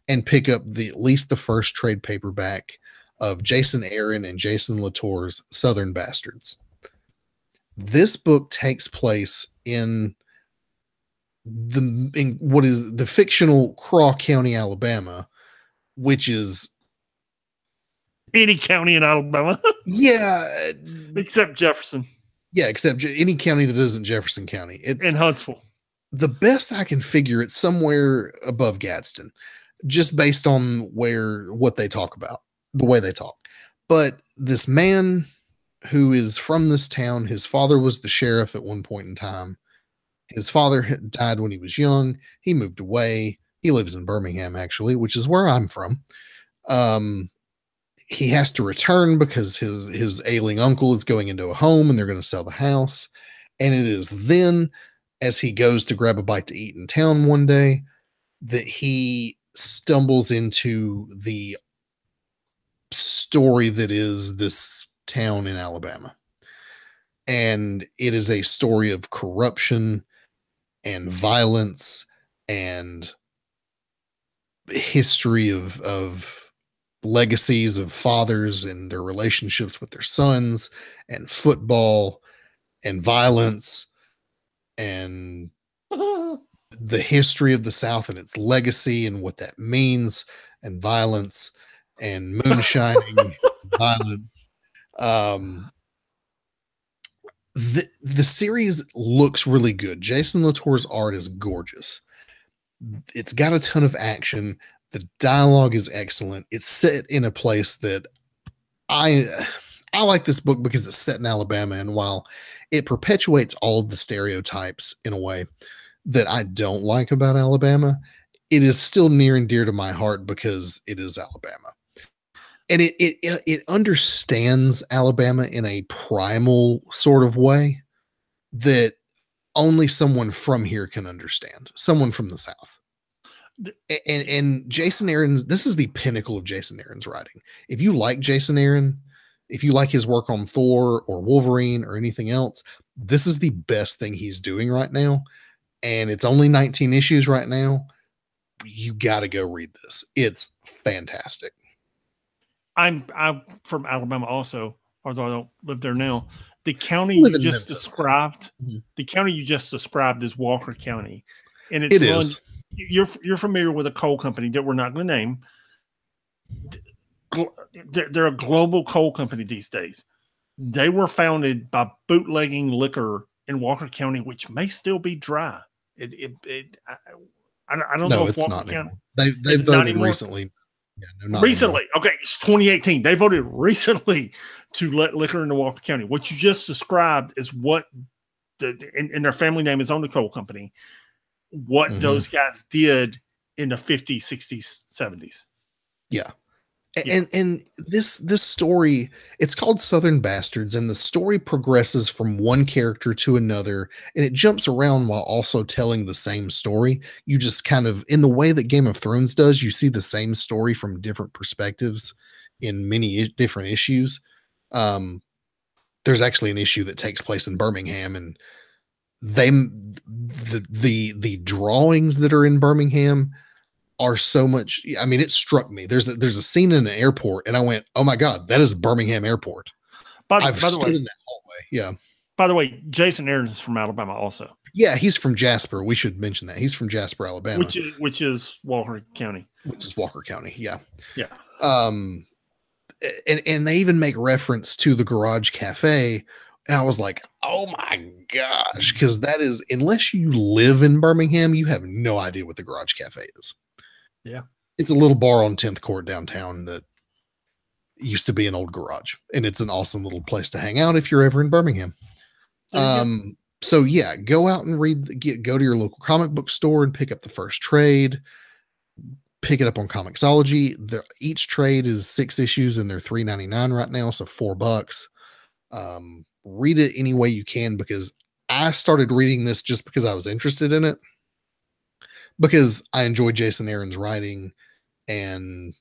and pick up at least the first trade paperback of Jason Aaron and Jason Latour's Southern Bastards. This book takes place in what is the fictional Craw County, Alabama, which is any county in Alabama. Yeah, except Jefferson. Yeah, except any county that isn't Jefferson County. It's in Huntsville. The best I can figure, it's somewhere above Gadsden, just based on what they talk about, the way they talk. But this man who is from this town, his father was the sheriff at one point in time. His father died when he was young. He moved away. He lives in Birmingham, actually, which is where I'm from. He has to return because his ailing uncle is going into a home and they're going to sell the house. And it is then, as he goes to grab a bite to eat in town one day, that he stumbles into the story that is this town in Alabama. And it is a story of corruption and violence and history of legacies of fathers and their relationships with their sons, and football and violence and the history of the South and its legacy and what that means, and violence and moonshining violence. The series looks really good. Jason Latour's art is gorgeous. It's got a ton of action. The dialogue is excellent. It's set in a place that I like this book because it's set in Alabama, and while it perpetuates all of the stereotypes in a way that I don't like about Alabama, it is still near and dear to my heart because it is Alabama. And it understands Alabama in a primal sort of way that only someone from here can understand, someone from the South. And Jason Aaron, this is the pinnacle of Jason Aaron's writing. If you like Jason Aaron, if you like his work on Thor or Wolverine or anything else, this is the best thing he's doing right now. And it's only 19 issues right now. You got to go read this. It's fantastic. I'm from Alabama also, although I don't live there now. The county you just described, the county you just described is Walker County. And it is. You're familiar with a coal company that we're not going to name. They're a global coal company these days. They were founded by bootlegging liquor in Walker County, which may still be dry. I don't know if it's Walker not County. They voted recently. Yeah, no, recently. Anymore. Okay, it's 2018. They voted recently to let liquor into Walker County. What you just described is what and their family name is on the coal company. What those guys did in the 50s, 60s, 70s. Yeah. And this story, it's called Southern Bastards, and the story progresses from one character to another, and it jumps around while also telling the same story. You just kind of, in the way that Game of Thrones does, you see the same story from different perspectives in many different issues. There's actually an issue that takes place in Birmingham, and the drawings that are in Birmingham are so much. I mean, it struck me. There's a scene in an airport, and I went, "Oh my God, that is Birmingham Airport." I've stood in that hallway. Yeah. By the way, Jason Aaron is from Alabama, also. Yeah, he's from Jasper. We should mention that he's from Jasper, Alabama, which is Walker County. Yeah. Yeah. And they even make reference to the Garage Cafe. And I was like, oh my gosh, because that is, unless you live in Birmingham, you have no idea what the Garage Cafe is. Yeah. It's a little bar on 10th Court downtown that used to be an old garage. And it's an awesome little place to hang out if you're ever in Birmingham. So yeah, go out and go to your local comic book store and pick up the first trade. Pick it up on Comixology. Each trade is 6 issues and they're $3.99 right now. So $4. Read it any way you can, because I started reading this just because I was interested in it, because I enjoy Jason Aaron's writing and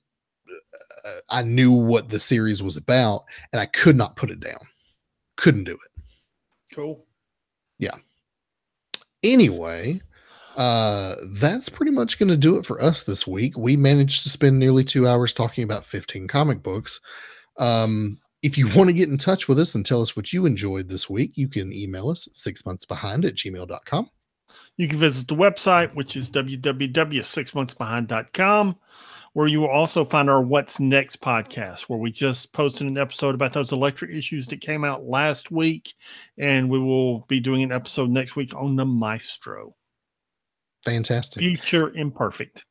I knew what the series was about, and I could not put it down. Couldn't do it. Cool. Yeah. Anyway, that's pretty much going to do it for us this week. We managed to spend nearly 2 hours talking about 15 comic books. If you want to get in touch with us and tell us what you enjoyed this week, you can email us at 6monthsbehind@gmail.com. You can visit the website, which is www.sixmonthsbehind.com, where you will also find our What's Next podcast, where we just posted an episode about those electric issues that came out last week. And we will be doing an episode next week on the Maestro. Fantastic. Future Imperfect.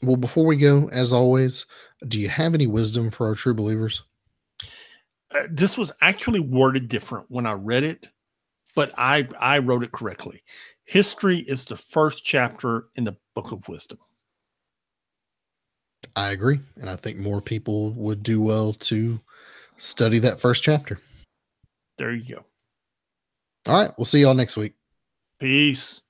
Well, before we go, as always, do you have any wisdom for our true believers? This was actually worded different when I read it, but I wrote it correctly. History is the first chapter in the Book of Wisdom. I agree. And I think more people would do well to study that first chapter. There you go. All right. We'll see y'all next week. Peace.